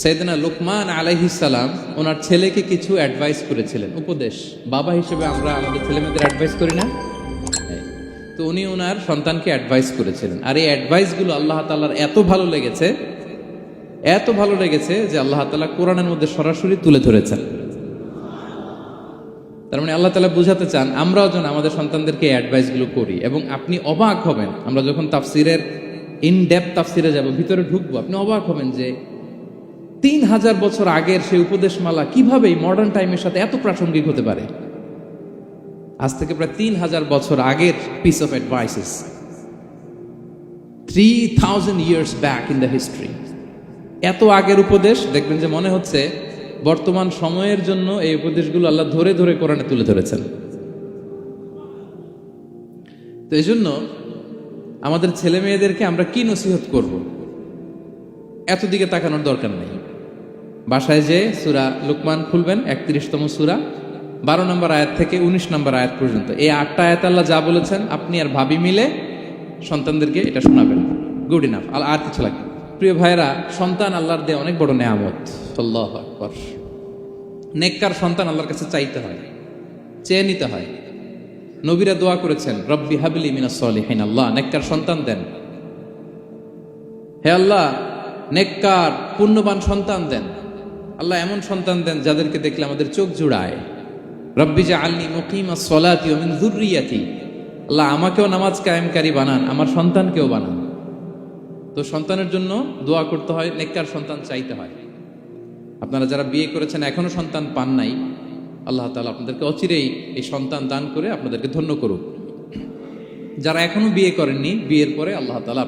সাইয়েদনা লোকমান আলাইহিস সালাম ওনার ছেলেকে কিছু অ্যাডভাইস করেছিলেন, উপদেশ। বাবা হিসেবে আমরা আমাদের ছেলেমেয়েদের অ্যাডভাইস করি না? তো উনি ওনার সন্তানকে অ্যাডভাইস করেছিলেন, আর এই অ্যাডভাইসগুলো আল্লাহ তাআলার এত ভালো লেগেছে যে আল্লাহ তাআলা কোরআনের মধ্যে সরাসরি তুলে ধরেছেন। তার মানে আল্লাহ তাআলা বুঝাতে চান আমরাও যেন আমাদের সন্তানদেরকে এই অ্যাডভাইসগুলো করি। এবং আপনি অবাক হবেন, আমরা যখন তাফসিরের ইনডেপথ তাফসিরে যাব, ভিতরে ঢুকবো, আপনি অবাক হবেন যে 3000 বছর আগের সেই উপদেশমালা কিভাবে মডার্ন টাইমের সাথে এত প্রাসঙ্গিক হতে পারে। আজ থেকে প্রায় 3000 বছর আগের piece of advises, 3000 years back in the history. এত আগের উপদেশ, দেখবেন যে মনে হচ্ছে বর্তমান সময়ের জন্য এই উপদেশগুলো আল্লাহ ধরে ধরে কোরআনে তুলে ধরেছেন। তো এই জন্য আমাদের ছেলে মেয়েদেরকে আমরা কি নসিহত করব, এত দিকে তাকানোর দরকার নেই। বাসায় যে সূরা লুকমান খুলবেন, 31তম সূরা, 12 নম্বর আয়াত থেকে 19 নম্বর আয়াত পর্যন্ত, এই 8টা আয়াত আল্লাহ যা বলেছেন আপনি আর ভাবি মিলে সন্তানদেরকে এটা শোনাবেন। গুড ইনাফ, আর কিছু লাগবে। প্রিয় ভাইরা, সন্তান আল্লাহর দেয়া অনেক বড় নেয়ামত। আল্লাহু আকবার। নেককার সন্তান আল্লাহর কাছে চাইতে হয়, চেয়ে নিতে হয়। নবীরা দোয়া করেছেন, রব্বি হাবলি মিনাস সলিহিন, আল্লাহ নেককার সন্তান দেন, হে আল্লাহ নেককার পুণ্যবান সন্তান দেন। আল্লাহ এমন সন্তান দেন যাদেরকে দেখলে আমাদের চোখ জুড়ায়। রব্বি জাআলনি মুকিমাস সলাতি ওয়া মিন যুররিয়াতি, আল্লাহ আমাকেও নামাজ কায়েমকারী বানান, আমার সন্তানকেও বানান। তো সন্তানের জন্য দোয়া করতে হয়, নেককার সন্তান চাইতে হয়। আপনারা যারা বিয়ে করেছেন এখনো সন্তান পান নাই, আল্লাহ তাআলা আপনাদেরকে অচিরেই এই সন্তান দান করে আপনাদেরকে ধন্য করুক। যারা এখনো বিয়ে করেননি, বিয়ের পরে আল্লাহ তাআলা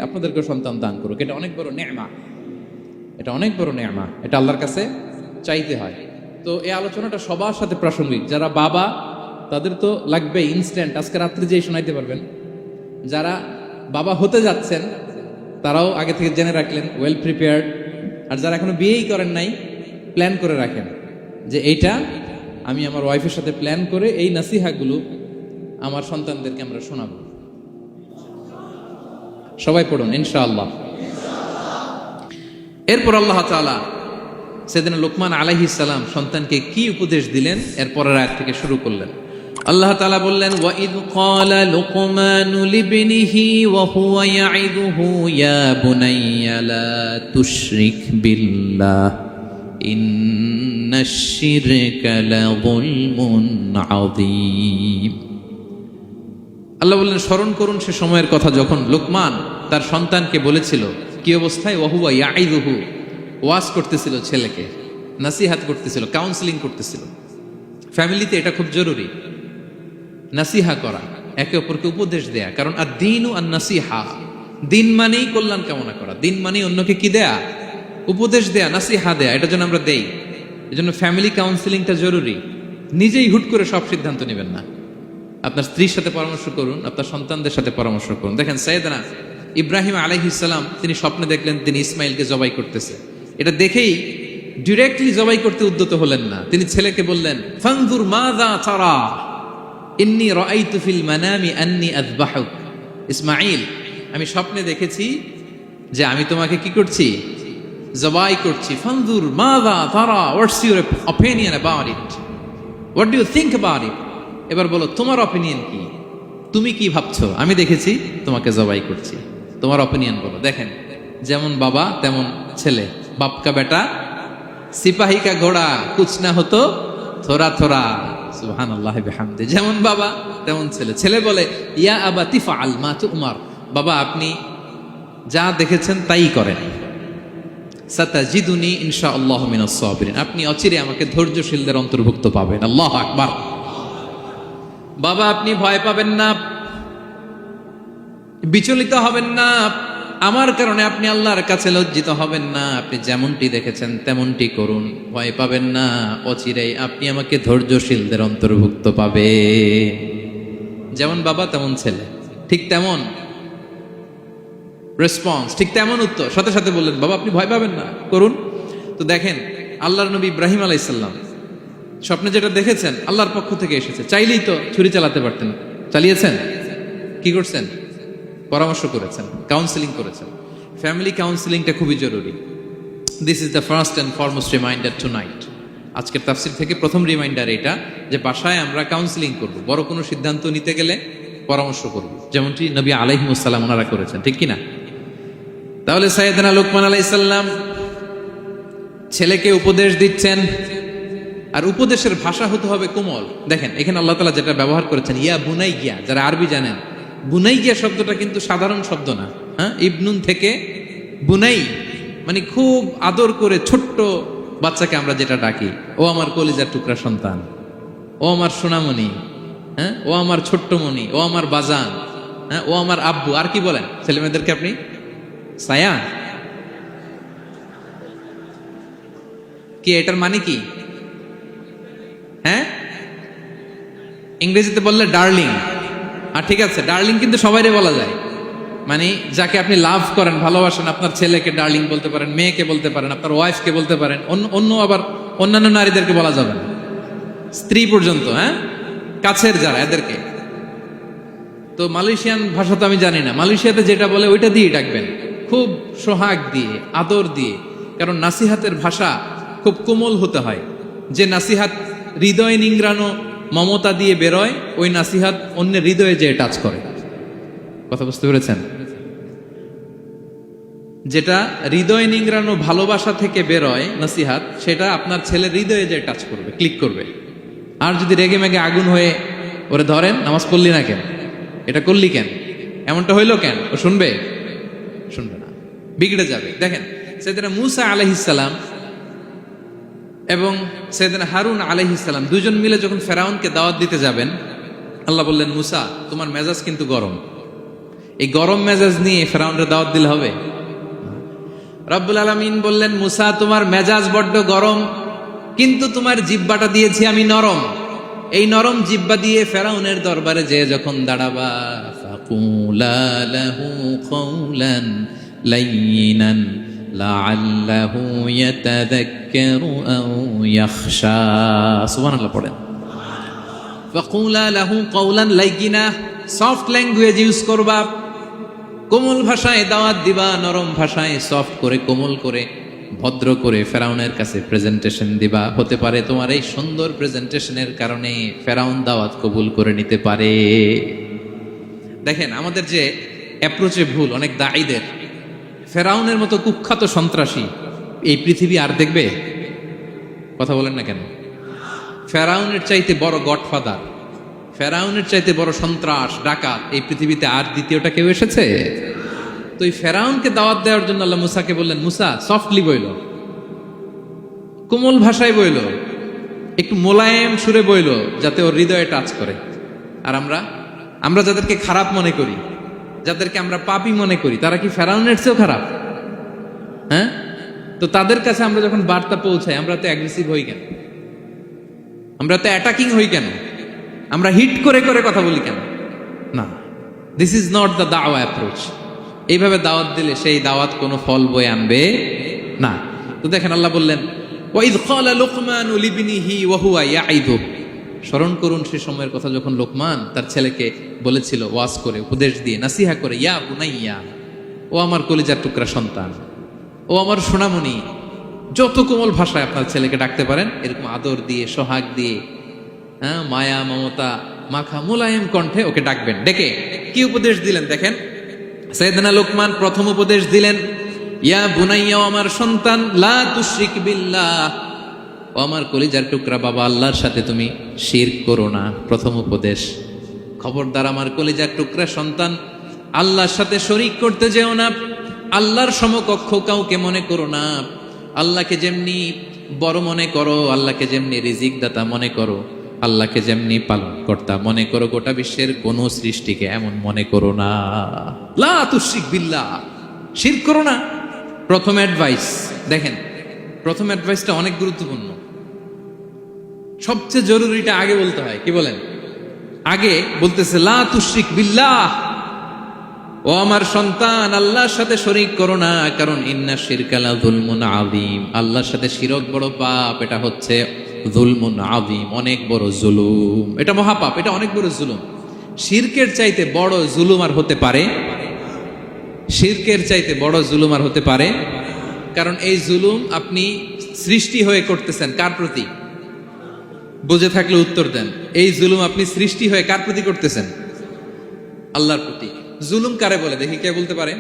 আপনাদেরকে সন্তান দান করুক। এটা অনেক বড় নেয়ামা, এটা আল্লাহর কাছে চাইতে হয়। তো এই আলোচনাটা সবার সাথে প্রাসঙ্গিক। যারা বাবা তাদের তো লাগবে ইনস্ট্যান্ট, আজকে রাত্রে যেই শোনাইতে পারবেন। যারা বাবা হতে যাচ্ছেন তারাও আগে থেকে জেনে রাখলেন, ওয়েল প্রিপেয়ার্ড। আর যারা এখনো বিয়েই করেন নাই, প্ল্যান করে রাখেন যে এইটা আমি আমার ওয়াইফের সাথে প্ল্যান করে এই নাসিহাগুলো আমার সন্তানদেরকে আমরা শোনাবো। সবাই পড়ুন ইনশাআল্লাহ। এরপর আল্লাহ তাআলা সাইয়েদনা লোকমান আলাইহিস সালাম সন্তানকে কি উপদেশ দিলেন এর পরের আয়াত থেকে শুরু করলেন। আল্লাহ তাআলা বললেন, ওয়া ইয ক্বালা লুকমানু লিবনিহি ওয়া হুয়া ইয়াইদুহু ইয়া বুনাইয়া লা তুশরিক বিল্লাহ ইন্নাশ শিরকা লাযুলমুন আযীম। আল্লাহ বললেন, স্মরণ করুন সে সময়ের কথা যখন লোকমান তার সন্তানকে বলেছিল, কি অবস্থায়? ওয়া হুয়া ইয়াইদুহু, ওয়াজ করতেছিল, ছেলেকে নাসিহাত করতেছিল, কাউন্সেলিং করতেছিল। ফ্যামিলিতে এটা খুব জরুরি, নাসিহা করা, একে অপরকে উপদেশ দেয়া। কারণ আদ-দীনু আন-নাসিহা, দিন মানেই কল্যাণ কামনা করা, দিন মানেই অন্যকে কি দেয়া? উপদেশ দেয়া, নাসিহা দেয়া। এটা যেন আমরা দেই। এজন্য ফ্যামিলি কাউন্সেলিংটা জরুরি। নিজেই হুট করে সব সিদ্ধান্ত নেবেন না। আপনার স্ত্রীর সাথে পরামর্শ করুন, আপনার সন্তানদের সাথে পরামর্শ করুন। দেখেন সাইয়েদনা ইব্রাহিম আলাইহিস সালাম, তিনি স্বপ্নে দেখলেন তিনি ইসমাইলকে জবাই করতেছে। এটা দেখেই ডিরেক্টলি জবাই করতে উদ্যত হলেন না। তিনি ছেলেকে বললেন, ফানজুর মাযা তারা ইন্নী রাআইতু ফিল মানামি আন্নী আযবাহুক। ইসমাইল, আমি স্বপ্নে দেখেছি যে আমি তোমাকে কি করছি? জবাই করছি। ফানজুর মাযা তারা, what's your opinion about it, what do you think about it. এবার বলো তোমার অপিনিয়ন কি, তুমি কি ভাবছো? আমি দেখেছি তোমাকে জবাই করছি, তোমার অপিনিয়ন বলো। দেখেন, যেমন বাবা তেমন ছেলে। বাপ কা বেটা সিপাহী কা ঘোড়া, কুছ না হতো থোড়া থোড়া। সুবহানাল্লাহ বিহামদি। যেমন বাবা তেমন ছেলে। ছেলে বলে, ইয়া আবাতি ফাআল মা তুমার, বাবা আপনি যা দেখেছেন তাই করেন। সাতাজিদুনি ইনশাআল্লাহু মিনাস সাবিরিন, আপনি অচিরে আমাকে ধৈর্যশীলদের অন্তর্ভুক্ত পাবেন। আল্লাহু আকবার। বাবা আপনি ভয় পাবেন না, বিচলিত হবেন না, আমার কারণে আপনি আল্লাহর কাছে লজ্জিত হবেন না। আপনি যেমনটি দেখেছেন তেমনটি করুন, ভয় পাবেন না, অচিরেই আপনি আমাকে ধৈর্যশীলদের অন্তর্ভুক্ত পাবে। যেমন বাবা তেমন ছেলে, ঠিক তেমন রেসপন্স, ঠিক তেমন উত্তর। সাথে সাথে বললেন, বাবা আপনি ভয় পাবেন না, করুন। তো দেখেন, আল্লাহর নবী ইব্রাহিম আলাইহিস সালাম স্বপ্নে যেটা দেখেছেন আল্লাহর পক্ষ থেকে এসেছে। চাইলেই তো ছুরি চালাতে পারতেন, চালিয়েছেন? কি করছেন? পরামর্শ করেছেন, কাউন্সেলিং করেছেন। ফ্যামিলি কাউন্সেলিংটা খুবই জরুরি। This is the first and foremost reminder tonight. আজকের তাফসির থেকে প্রথম রিমাইন্ডার এটা যে বাসায় আমরা কাউন্সিলিং করব, বড় কোনো সিদ্ধান্ত নিতে গেলে পরামর্শ করব, যেমনটি নবী আলাইহিস সালাম ওনারা করেছেন, ঠিক কিনা? তাহলে সাইয়েদনা লোকমান আলাইহিস সালাম ছেলেকে উপদেশ দিচ্ছেন, আর উপদেশের ভাষা হতে হবে কোমল। দেখেন এখানে আল্লাহ তাআলা যেটা ব্যবহার করেছেন, ইয়া বুনাইয়া, যারা আরবি জানেন, বুনাইয়া শব্দটা কিন্তু সাধারণ শব্দ না। হ্যাঁ, ইবনুন থেকে বুনাই মানে খুব আদর করে ছোট্ট বাচ্চাকে আমরা যেটা ডাকি, ও আমার কলিজার টুকরা সন্তান, ও আমার সোনামণি, হ্যাঁ, ও আমার ছোট্ট মণি, ও আমার বাজান, হ্যাঁ, ও আমার আব্বু। আর কি বলেন ছেলে মেয়েদেরকে আপনি? সায়া। কি এটার মানে কি? হ্যাঁ, ইংরেজিতে বললে ডার্লিং। আর ঠিক আছে, ডার্লিং কিন্তু সবাইরে বলা যায়, মানে যাকে আপনি লাভ করেন, ভালোবাসেন, আপনার ছেলেকে ডার্লিং বলতে পারেন, মেয়েকে বলতে পারেন, আপনার ওয়াইফকে বলতে পারেন, অন্য আবার অন্যান্য নারীদেরকে বলা যাবে না, স্ত্রী পর্যন্ত, হ্যাঁ, কাছের যারা এদেরকে। তো মালয়েশিয়ান ভাষা তো আমি জানি না, মালয়েশিয়াতে যেটা বলে ওইটা দিয়ে ডাকবেন, খুব সোহাগ দিয়ে, আদর দিয়ে, কারণ নাসিহাতের ভাষা খুব কোমল হতে হয়। যে নাসিহাত হৃদয় নিংড়ানো মমতা দিয়ে বেরোয়, ওই নাসিহাত অন্যের হৃদয়ে যে টাচ করে। কথা বুঝতে পেরেছেন? যেটা হৃদয় নিংড়ানো ভালোবাসা থেকে বেরোয় নাসিহাত, সেটা আপনার ছেলের হৃদয়ে যে টাচ করবে, ক্লিক করবে। আর যদি রেগে মেগে আগুন হয়ে ওরে ধরেন, নামাজ পড়লি না কেন, এটা করলি কেন, এমনটা হইলো কেন, ও শুনবে? শুনবে না, বিগড়ে যাবে। দেখেন সাইয়েদনা মূসা আলাইহিস সালাম এবং সাইয়েদনা হারুন আলাইহিস সালাম দুজন মিলে যখন ফেরাউনকে দাওয়াত দিতে যাবেন, আল্লাহ বললেন, মূসা তোমার মেজাজ কিন্তু গরম, এই গরম মেজাজ নিয়ে ফেরাউনের দাওয়াত দিলে হবে? রব্বুল আলামিন বললেন, মূসা তোমার মেজাজ বড্ড গরম, কিন্তু তোমার জিহ্বাটা দিয়েছি আমি নরম, এই নরম জিহ্বা দিয়ে ফেরাউনের দরবারে যে যখন দাঁড়াবা, ফাকুলা লাহু কাওলান লাইয়িনান লাআল্লাহু ইয়াতাযাক্কারু আও ইয়াখশা। সুবহানাল্লাহ পড়েন। ফাকুলা লাহু কাওলান লাইয়িনা, সফট ল্যাঙ্গুয়েজ ইউজ করবা, কোমল ভাষায় দাওয়াত দিবা, নরম ভাষায় সফট করে, কোমল করে, ভদ্র করে ফেরাউনের কাছে প্রেজেন্টেশন দিবা। হতে পারে তোমার এই সুন্দর প্রেজেন্টেশনের কারণে ফেরাউন দাওয়াত কবুল করে নিতে পারে। দেখেন আমাদের যে অ্যাপ্রোচে ভুল অনেক দায়ীদের, ফেরাউনের মতো কুখ্যাত সন্ত্রাসী এই পৃথিবী আর দেখবে? কথা বলেন না কেন? ফেরাউনের চাইতে বড় গডফাদার, ফেরাউনের চাইতে বড় সন্ত্রাস ডাকাত এই পৃথিবীতে আর দ্বিতীয়টা কেউ এসেছে? তো এই ফেরাউনকে দাওয়াত দেওয়ার জন্য আল্লাহ মুসাকে বললেন, মুসা সফটলি বইল, কোমল ভাষায় বইল, একটু মোলায়েম সুরে বইল, যাতে ওর হৃদয়ে টাচ করে। আর আমরা যাদেরকে খারাপ মনে করি, যাদেরকে আমরা পাপী মনে করি, তারা কি ফেরাউনের চেয়েও খারাপ? হ্যাঁ, তো তাদের কাছে আমরা যখন বার্তা পৌঁছাই, আমরা তো অ্যাগ্রেসিভ হই কেন, আমরা তো অ্যাটাকিং হই কেন, আমরা হিট করে করে কথা বলি কেন? না, দিস ইজ নট দ্য দাওয়া অ্যাপ্রোচ। এইভাবে দাওয়াত দিলে সেই দাওয়াত কোনো ফল বয়ে আনবে না। তো দেখেন আল্লাহ বললেন, ওয়াইদ ক্বালা লুকমানু লিবনিহি ওয়া হুয়া ইয়াইদু, স্মরণ করুন সে সময়ের কথা যখন লোকমান তার ছেলেকে বলেছিল, ওয়াজ করে, উপদেশ দিয়ে, নাসিহা করে, ইয়া বুনাইয়া, ও আমার কলিজার টুকরা সন্তান, ও আমার সোনামণি। যত কোমল ভাষায় আপনার ছেলেকে ডাকতে পারেন, এরকম আদর দিয়ে, সোহাগ দিয়ে, হ্যাঁ, মায়া মমতা মাখা মোলায়েম কণ্ঠে ওকে ডাকবেন। ডেকে কি উপদেশ দিলেন দেখেন। সাইয়েদনা লোকমান প্রথম উপদেশ দিলেন, ইয়া বুনাইয়া, আমার সন্তান, লা তুশরিক বিল্লাহ, ও আমার কলিজার টুকরা বাবা, আল্লাহর সাথে তুমি শিরক করো না। প্রথম উপদেশ, খবরদার আমার কলিজার টুকরা সন্তান, আল্লাহর সাথে শরীক করতে যেও না, আল্লাহর সমকক্ষ কাউকে মনে করো না। আল্লাহকে যেমনি বড় মনে করো, আল্লাহকে যেমনি রিজিক দাতা মনে করো, আল্লাহকে যেমনি পালন কর্তা মনে করো, গোটা বিশ্বের কোন সৃষ্টিকে এমন মনে করো না। লা তুশরিক বিল্লাহ, শিরক করো না। প্রথম অ্যাডভাইস দেখেন, প্রথম অ্যাডভাইসটা অনেক গুরুত্বপূর্ণ। সবচেয়ে জরুরিটা আগে বলতে হয়। কি বলেন? আগে বলতেছে লা তুশরিক বিল্লাহ, ও আমার সন্তান, আল্লাহর সাথে শরীক করো না, কারণ ইন্না শিরকা লা যুলমুন আযীম, আল্লাহর সাথে শিরক বড় পাপ, এটা হচ্ছে যুলমুন আযীম, অনেক বড় জুলুম, এটা মহাপাপ, এটা অনেক বড় জুলুম। শিরকের চাইতে বড় জুলুম আর হতে পারে? শিরকের চাইতে বড় জুলুম আর হতে পারে? কারণ এই জুলুম আপনি সৃষ্টি হয়ে করতেছেন কার প্রতি? বুঝে থাকলে উত্তর দেন। এই জুলুম আপনি সৃষ্টি হয়ে কার প্রতি করতেছেন? আল্লাহর প্রতি। জুলুম কারে বলে দেখি, কে বলতে পারে?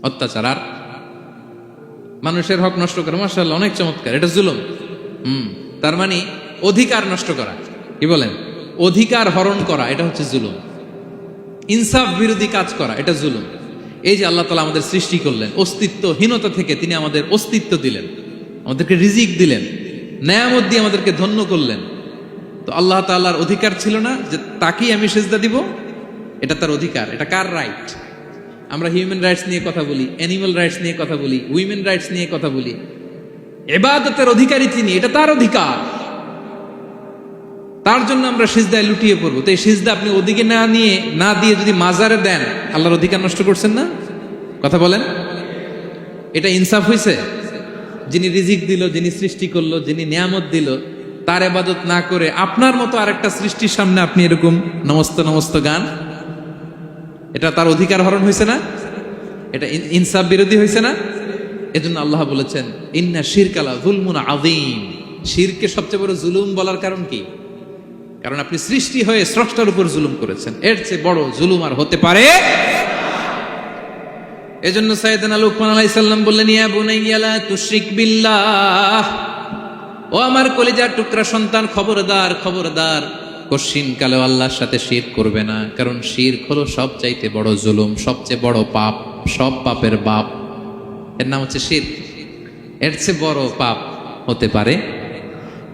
অত্যাচার আর মানুষের হক নষ্ট করা, মাশাআল্লাহ অনেক চমৎকার, এটা জুলুম। তার মানে অধিকার নষ্ট করা, কি বলেন? অধিকার হরণ করা, এটা হচ্ছে জুলুম। ইনসাফ বিরোধী কাজ করা, এটা জুলুম। এই যে আল্লাহ তাআলা আমাদের সৃষ্টি করলেন, অস্তিত্বহীনতা থেকে তিনি আমাদের অস্তিত্ব দিলেন, আমাদেরকে রিজিক দিলেন, নেয়ামত দিয়ে আমাদেরকে ধন্য করলেন। তো আল্লাহ তাআলার অধিকার ছিল না যে তাকেই আমি সেজদা দিব? এটা তার অধিকার। এটা কার রাইট? আমরা হিউম্যান রাইটস নিয়ে কথা বলি, অ্যানিমাল রাইটস নিয়ে কথা বলি, উইমেন রাইটস নিয়ে কথা বলি। ইবাদতের অধিকারী তিনি, এটা তার অধিকার। তার জন্য আমরা সিজদায় লুটিয়ে পড়বো। তো এই সিজদা আপনি ওদিকে না দিয়ে যদি মাজারে দেন, আল্লাহর অধিকার নষ্ট করছেন না? কথা বলেন, এটা ইনসাফ হয়েছে? যিনি রিজিক দিল, যিনি সৃষ্টি করলো, যিনি নিয়ামত দিল, তার ইবাদত না করে আপনার মতো আরেকটা সৃষ্টির সামনে আপনি এরকম নমস্ত নমস্ত গান, এটা তার অধিকার হরণ হয়েছে না? এটা ইনসাফ বিরোধী হয়েছে না? এজন্য আল্লাহ বলেছেন ইন্না শিরকালা যুলমুন আযীম। শিরকে সবচেয়ে বড় জুলুম বলার কারণ কি? কারণ আপনি সৃষ্টি হয়ে স্রষ্টার উপর জুলুম করেছেন। এর চেয়ে বড় জুলুম আর হতে পারে? এজন্য সাইয়েদনা লুকমান আলাইহিস সালাম বললেন, ইয়া বুনাইয়া লা তুশরিক বিল্লাহ, ও আমার কলিজার টুকরা সন্তান, খবরদার খবরদার, কশিন কালে আল্লাহর সাথে শিরক করবে না। কারণ শিরক হলো সবচাইতে বড় জুলুম, সবচেয়ে বড় পাপ, সব পাপের বাপ, এর নাম হচ্ছে শিরক। এর চেয়ে বড় পাপ হতে পারে?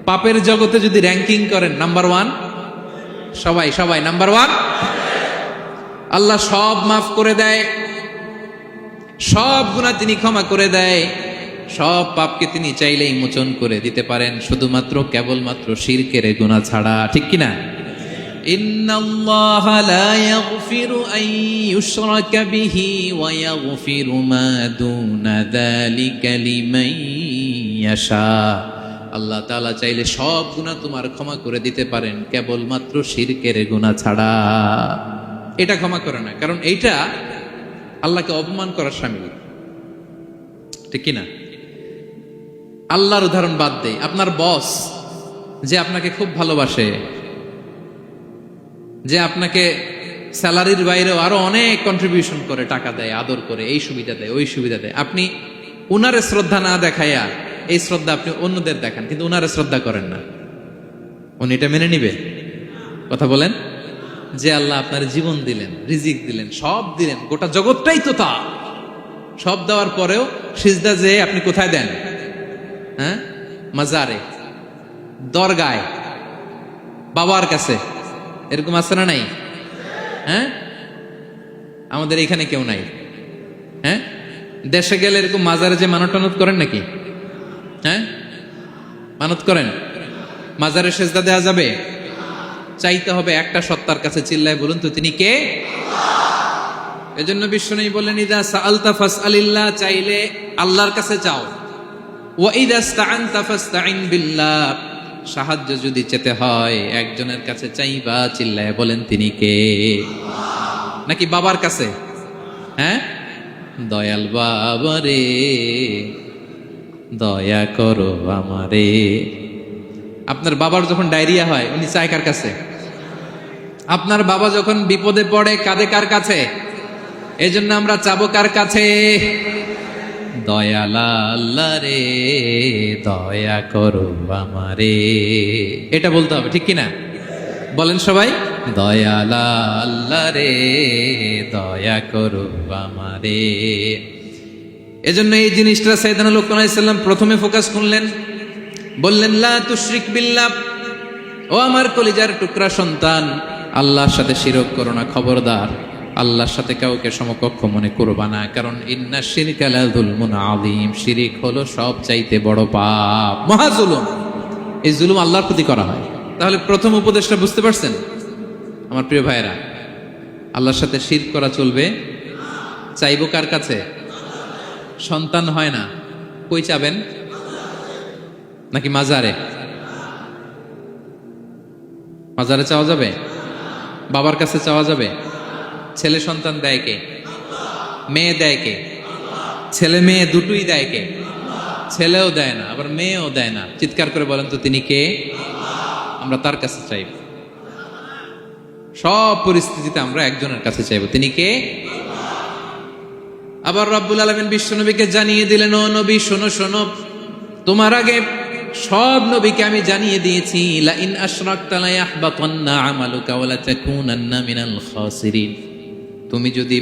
পাপের জগতে যদি র্যাঙ্কিং করেন, নাম্বার ওয়ান সবাই নাম্বার ওয়ান। আল্লাহ সব মাফ করে দেয়, সব গুনাহ তিনি ক্ষমা করে দেয়, সব পাপকে তিনি চাইলেই মোচন করে দিতে পারেন, শুধুমাত্র কেবলমাত্র শিরকের গুনাহ ছাড়া। ঠিক কিনা? ইন্নাল্লাহা লা ইয়াগফিরু আন ইউশরাকা বিহি ওয়া ইয়াগফিরু মা দুনা যালিকা লিমান ইয়াশা। আল্লাহ তাআলা চাইলে সব গুনাহ তোমার ক্ষমা করে দিতে পারেন, কেবলমাত্র শিরকের গুনাহ ছাড়া। এটা ক্ষমা করে না, কারণ এইটা আল্লাহকে অপমান করার শামিল। ঠিক কিনা? আল্লাহর উদাহরণ বাদ দেই, আপনার বস যে আপনাকে খুব ভালোবাসে, যে আপনাকে স্যালারির বাইরেও আরো অনেক কন্ট্রিবিউশন করে, টাকা দেয়, আদর করে, এই সুবিধা দেয়, ওই সুবিধা দেয়, আপনি উনারে শ্রদ্ধা না দেখাইয়া এই শ্রদ্ধা আপনি অন্যদের দেখান, কিন্তু উনারে শ্রদ্ধা করেন না, উনি এটা মেনে নিবে? কথা বলেন। যে আল্লাহ আপনার জীবন দিলেন, রিজিক দিলেন, সব দিলেন, গোটা জগৎটাই তো তা, সব দেওয়ার পরেও সিজদা যে আপনি কোথায় দেন? হ্যাঁ, মাজারে, দরগায়, বাবার কাছে। এরকম আছে না নাই? হ্যাঁ, আমাদের এখানে কেউ নাই। হ্যাঁ, দেশে গেলে এরকম মাজারে যে মানত টানত করেন নাকি? হ্যাঁ, মানত করেন? মাজারে সেজদা দেওয়া যাবে? চাইতে হবে একটা সত্তার কাছে। চিল্লায় বলুন তো, তিনি কে? এজন্য বিশ্বনবী বললেন, ইযা সাআলতা ফাসআলিল্লাহ, চাইলে আল্লাহর কাছে চাও। ওয়া ইযা ইসতাআনতা ফাসতাইন বিল্লাহ, সাহায্য যদি চেতে হয় একজনের কাছে চাইবা। চিল্লায় বলেন, তিনি কে? নাকি বাবার কাছে? হ্যাঁ, দয়াল বাবা রে দয়া করো আমারে। আপনার বাবার যখন ডায়রিয়া হয়, উনি চায় কার কাছে? আপনার বাবা যখন বিপদে পড়ে, কাঁদে কার কাছে? এই জন্য আমরা চাবো কার কাছে? দয়ালা আল্লাহ রে দয়া করো আমারে, এটা বলতে হবে। ঠিক কিনা? বলেন সবাই, দয়ালা আল্লাহ রে দয়া করো আমারে। এজন্য এই জিনিসটা সাইয়েদনা লুকমান আলাইহিস সালাম প্রথমে ফোকাস করলেন, বললেন লা তুশরিক বিল্লাহ, ও আমার কলিজার টুকরা সন্তান, আল্লাহর সাথে শিরক করো না, খবরদার। আল্লাহর সাথে কাউকে সমকক্ষ মনে করবা না, কারণ ইন্না শিরকা লা যুলমুন আযীম, শিরিক হলো সব চাইতে বড় পাপ, মহা জুলুম। এই জুলুম আল্লাহর প্রতি করা হয়। তাহলে প্রথম উপদেশটা বুঝতে পারছেন আমার প্রিয় ভাইয়েরা? আল্লাহর সাথে শিরক করা চলবে। চাইবো কার কাছে? সন্তান হয় না, কই চাবেন? নাকি মাজারে? মাজারে চাওয়া যাবে? বাবার কাছে চাওয়া যাবে? ছেলে সন্তান দেয় কে? মেয়ে দেয় কে? ছেলে মেয়ে দুটোই দেয় কে? ছেলেও দেয় না, আবার মেয়েও দেয় না। চিৎকার করে বলেন তো তিনি কে? আমরা তার কাছে চাইব। সব পরিস্থিতিতে আমরা একজনের কাছে চাইব, তিনি কে? আবার রব্বুল আলামিন বিশ্বনবীকে জানিয়ে দিলেন, ও নবী শোনো শোনো, তোমার আগে সব নবীকে আমি জানিয়ে দিয়েছি, লা ইন আশরাকতা লা ইয়াহবাতান্না আমালুকা ওয়া লা তাকুনান্না মিনাল খাসিরিন। তুমি যদি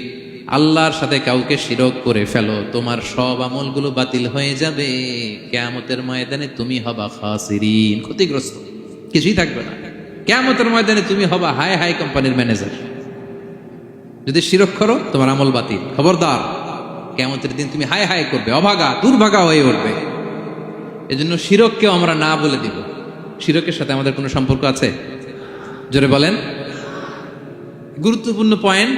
আল্লাহর সাথে কাউকে শিরক করে ফেলো, তোমার সব আমলগুলো বাতিল হয়ে যাবে, কিয়ামতের ময়দানে তুমি হবা খাসিরিন, ক্ষতিগ্রস্ত, কিছুই থাকবে না। কিয়ামতের ময়দানে তুমি হবা হাই হাই কোম্পানির ম্যানেজার। যদি শিরক করো তোমার আমল বাতিল, খবরদার, কিয়ামতের দিন তুমি হাই হাই করবে, অভাগা দুর্ভাগা হয়ে উঠবে। এজন্য শিরককেও আমরা না বলে দিব। শিরকের সাথে আমাদের কোনো সম্পর্ক আছে? জোরে বলেন। গুরুত্বপূর্ণ পয়েন্ট,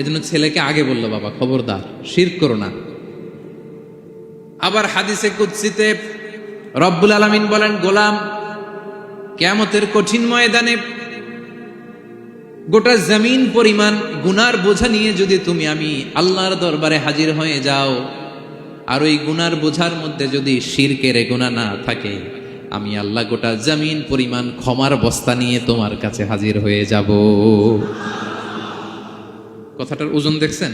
এজন্য ছেলেকে আগে বললো, বাবা খবরদার শিরক করো না। আবার হাদিসে কুদসিতে রব্বুল আলামিন বলেন, গোলাম কিয়ামতের কঠিন ময়দানে গোটা জমিন পরিমাণ গুনার বোঝা নিয়ে যদি তুমি আমি আল্লাহর দরবারে হাজির হয়ে যাও, আর ওই গুনার বোঝার মধ্যে যদি শিরকের গুনাহ না থাকে, আমি আল্লাহ গোটা জমিন পরিমাণ ক্ষমার বস্তা নিয়ে তোমার কাছে হাজির হয়ে যাব। কথাটার ওজন দেখছেন?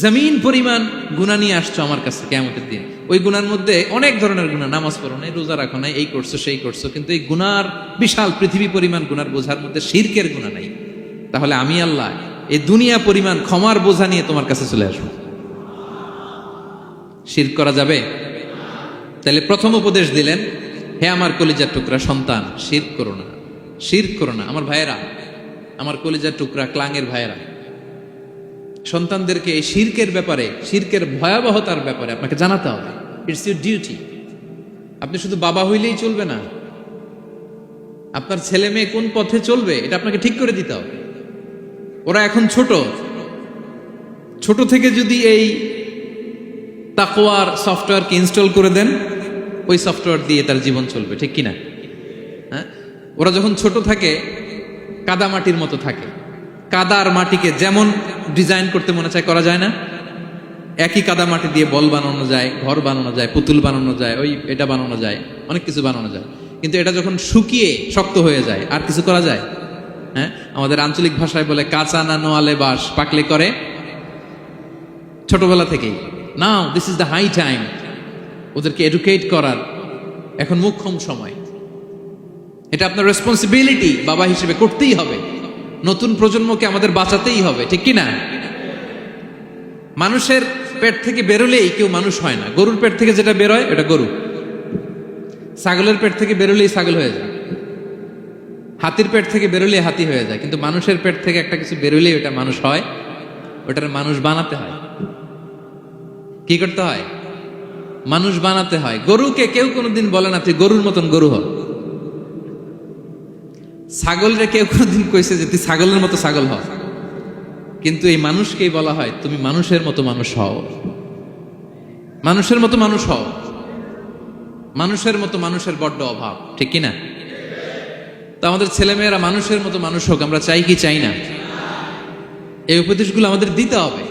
জমিন পরিমাণ গুনাহ নিয়ে আসছো আমার কাছে কিয়ামতের দিন। ওই গুনার মধ্যে অনেক ধরনের গুনাহ, নামাজ পড়ো নাই, রোজা রাখো নাই, এই করছো সেই করছো, কিন্তু এই গুনার বিশাল পৃথিবী পরিমাণ গুনার বোঝার মধ্যে শিরকের গুনাহ নাই। তাহলে আমি আল্লাহ এই দুনিয়া পরিমাণ ক্ষমার বোঝা নিয়ে তোমার কাছে চলে আসবো। শিরক করা যাবে? তাহলে প্রথম উপদেশ দিলেন, হে আমার কলিজার টুকরা সন্তান, শিরক করো না, শিরক করো না। আমার ভাইয়েরা, আমার কলিজার টুকরা ক্লাঙের ভাইয়েরা, সন্তানদেরকে এই শিরকের ব্যাপারে, শিরকের ভয়াবহতার ব্যাপারে আপনাকে জানাতে হবে। It's your duty. আপনি শুধু বাবা হইলেই চলবে না, আপনার ছেলে মেয়ে কোন পথে চলবে এটা আপনাকে ঠিক করে দিতে হবে। ওরা এখন ছোট, ছোট থেকে যদি এই তাকওয়ার সফটওয়্যারকে ইনস্টল করে দেন, ওই সফটওয়্যার দিয়ে তার জীবন চলবে, ঠিক কিনা? হ্যাঁ, ওরা যখন ছোট থাকে কাদা মাটির মতো থাকে, কাদার মাটিকে যেমন ডিজাইন করতে মনে চায় করা যায় না? একই কাদা মাটি দিয়ে বল বানানো যায়, ঘর বানানো যায়, পুতুল বানানো যায়, ওই এটা বানানো যায়, অনেক কিছু বানানো যায়। কিন্তু এটা যখন শুকিয়ে শক্ত হয়ে যায়, আর কিছু করা যায়? হ্যাঁ, আমাদের আঞ্চলিক ভাষায় বলে কাঁচা না নোয়ালে বাঁশ, পাকলে করে। ছোটবেলা থেকেই now this is the high time, ওদেরকে এডুকেট করার এখন মোক্ষম সময়। এটা আপনার রেসপন্সিবিলিটি, বাবা হিসেবে করতেই হবে। নতুন প্রজন্মকে আমাদের বাঁচাতেই হবে, ঠিক কি না? মানুষের পেট থেকে বেরোলেই কেউ মানুষ হয় না। গরুর পেট থেকে যেটা বেরোয় এটা গরু, ছাগলের পেট থেকে বেরোলেই ছাগল হয়ে যায়, হাতির পেট থেকে বেরোলেই হাতি হয়ে যায়। কিন্তু মানুষের পেট থেকে একটা কিছু বেরোলেই ওটা মানুষ হয়, ওটার মানুষ বানাতে হয়। কি করতে হয়? মানুষ বানাতে হয়। গরুকে কেউ কোনোদিন বলে না তুই গরুর মতন গরু হ। ছাগলরে কেউ কোনোদিন কইছে যে তুই ছাগলের মতো ছাগল হ। কিন্তু এই মানুষকেই বলা হয় তুমি মানুষের মতো মানুষ হও, মানুষের মতো মানুষ হও। মানুষের মতো মানুষের বড্ড অভাব, ঠিক কিনা? তো আমাদের ছেলেমেয়েরা মানুষের মতো মানুষ হোক, আমরা চাই কি চাই না? এই উপদেশগুলো আমাদের দিতে হবে,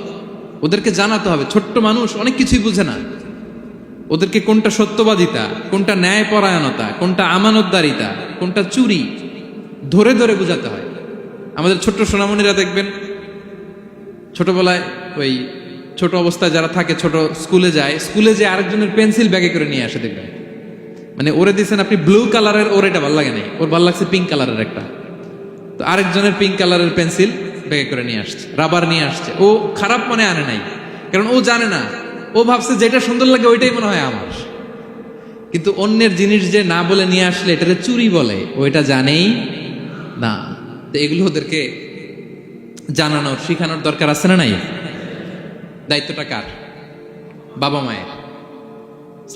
ওদেরকে জানাতে হবে। ছোট্ট মানুষ অনেক কিছুই বুঝে না, ওদেরকে কোনটা সত্যবাদিতা, কোনটা ন্যায়পরায়ণতা, কোনটা আমানতদারিতা, কোনটা চুরি ধরে ধরে বোঝাতে হয়। আমাদের ছোট্ট সোনামণিরা দেখবেন ছোটবেলায় ওই ছোট অবস্থায় যারা থাকে, ছোট স্কুলে যায়, স্কুলে যে আরেকজনের পেন্সিল ব্যাগে করে নিয়ে আসে দেখবেন। মানে ওরে দিচ্ছেন আপনি ব্লু কালারের, ওর এটা ভালো লাগে নাই, ওর ভালো লাগছে পিঙ্ক কালারের একটা, তো আরেকজনের পিঙ্ক কালারের পেন্সিল ব্যাগে করে নিয়ে আসছে, রাবার নিয়ে আসছে। ও খারাপ মনে আনে নাই, কারণ ও জানে না, ও ভাবছে যেটা সুন্দর লাগে ওইটাই মনে হয় আমার। কিন্তু অন্যের জিনিস যে না বলে নিয়ে আসলে এটারে চুরি বলে, ওইটা জানেই না। তো এগুলো ওদেরকে জানানোর, শিখানোর দরকার আছে না নাই? দায়িত্বটা কার? বাবা মায়ের।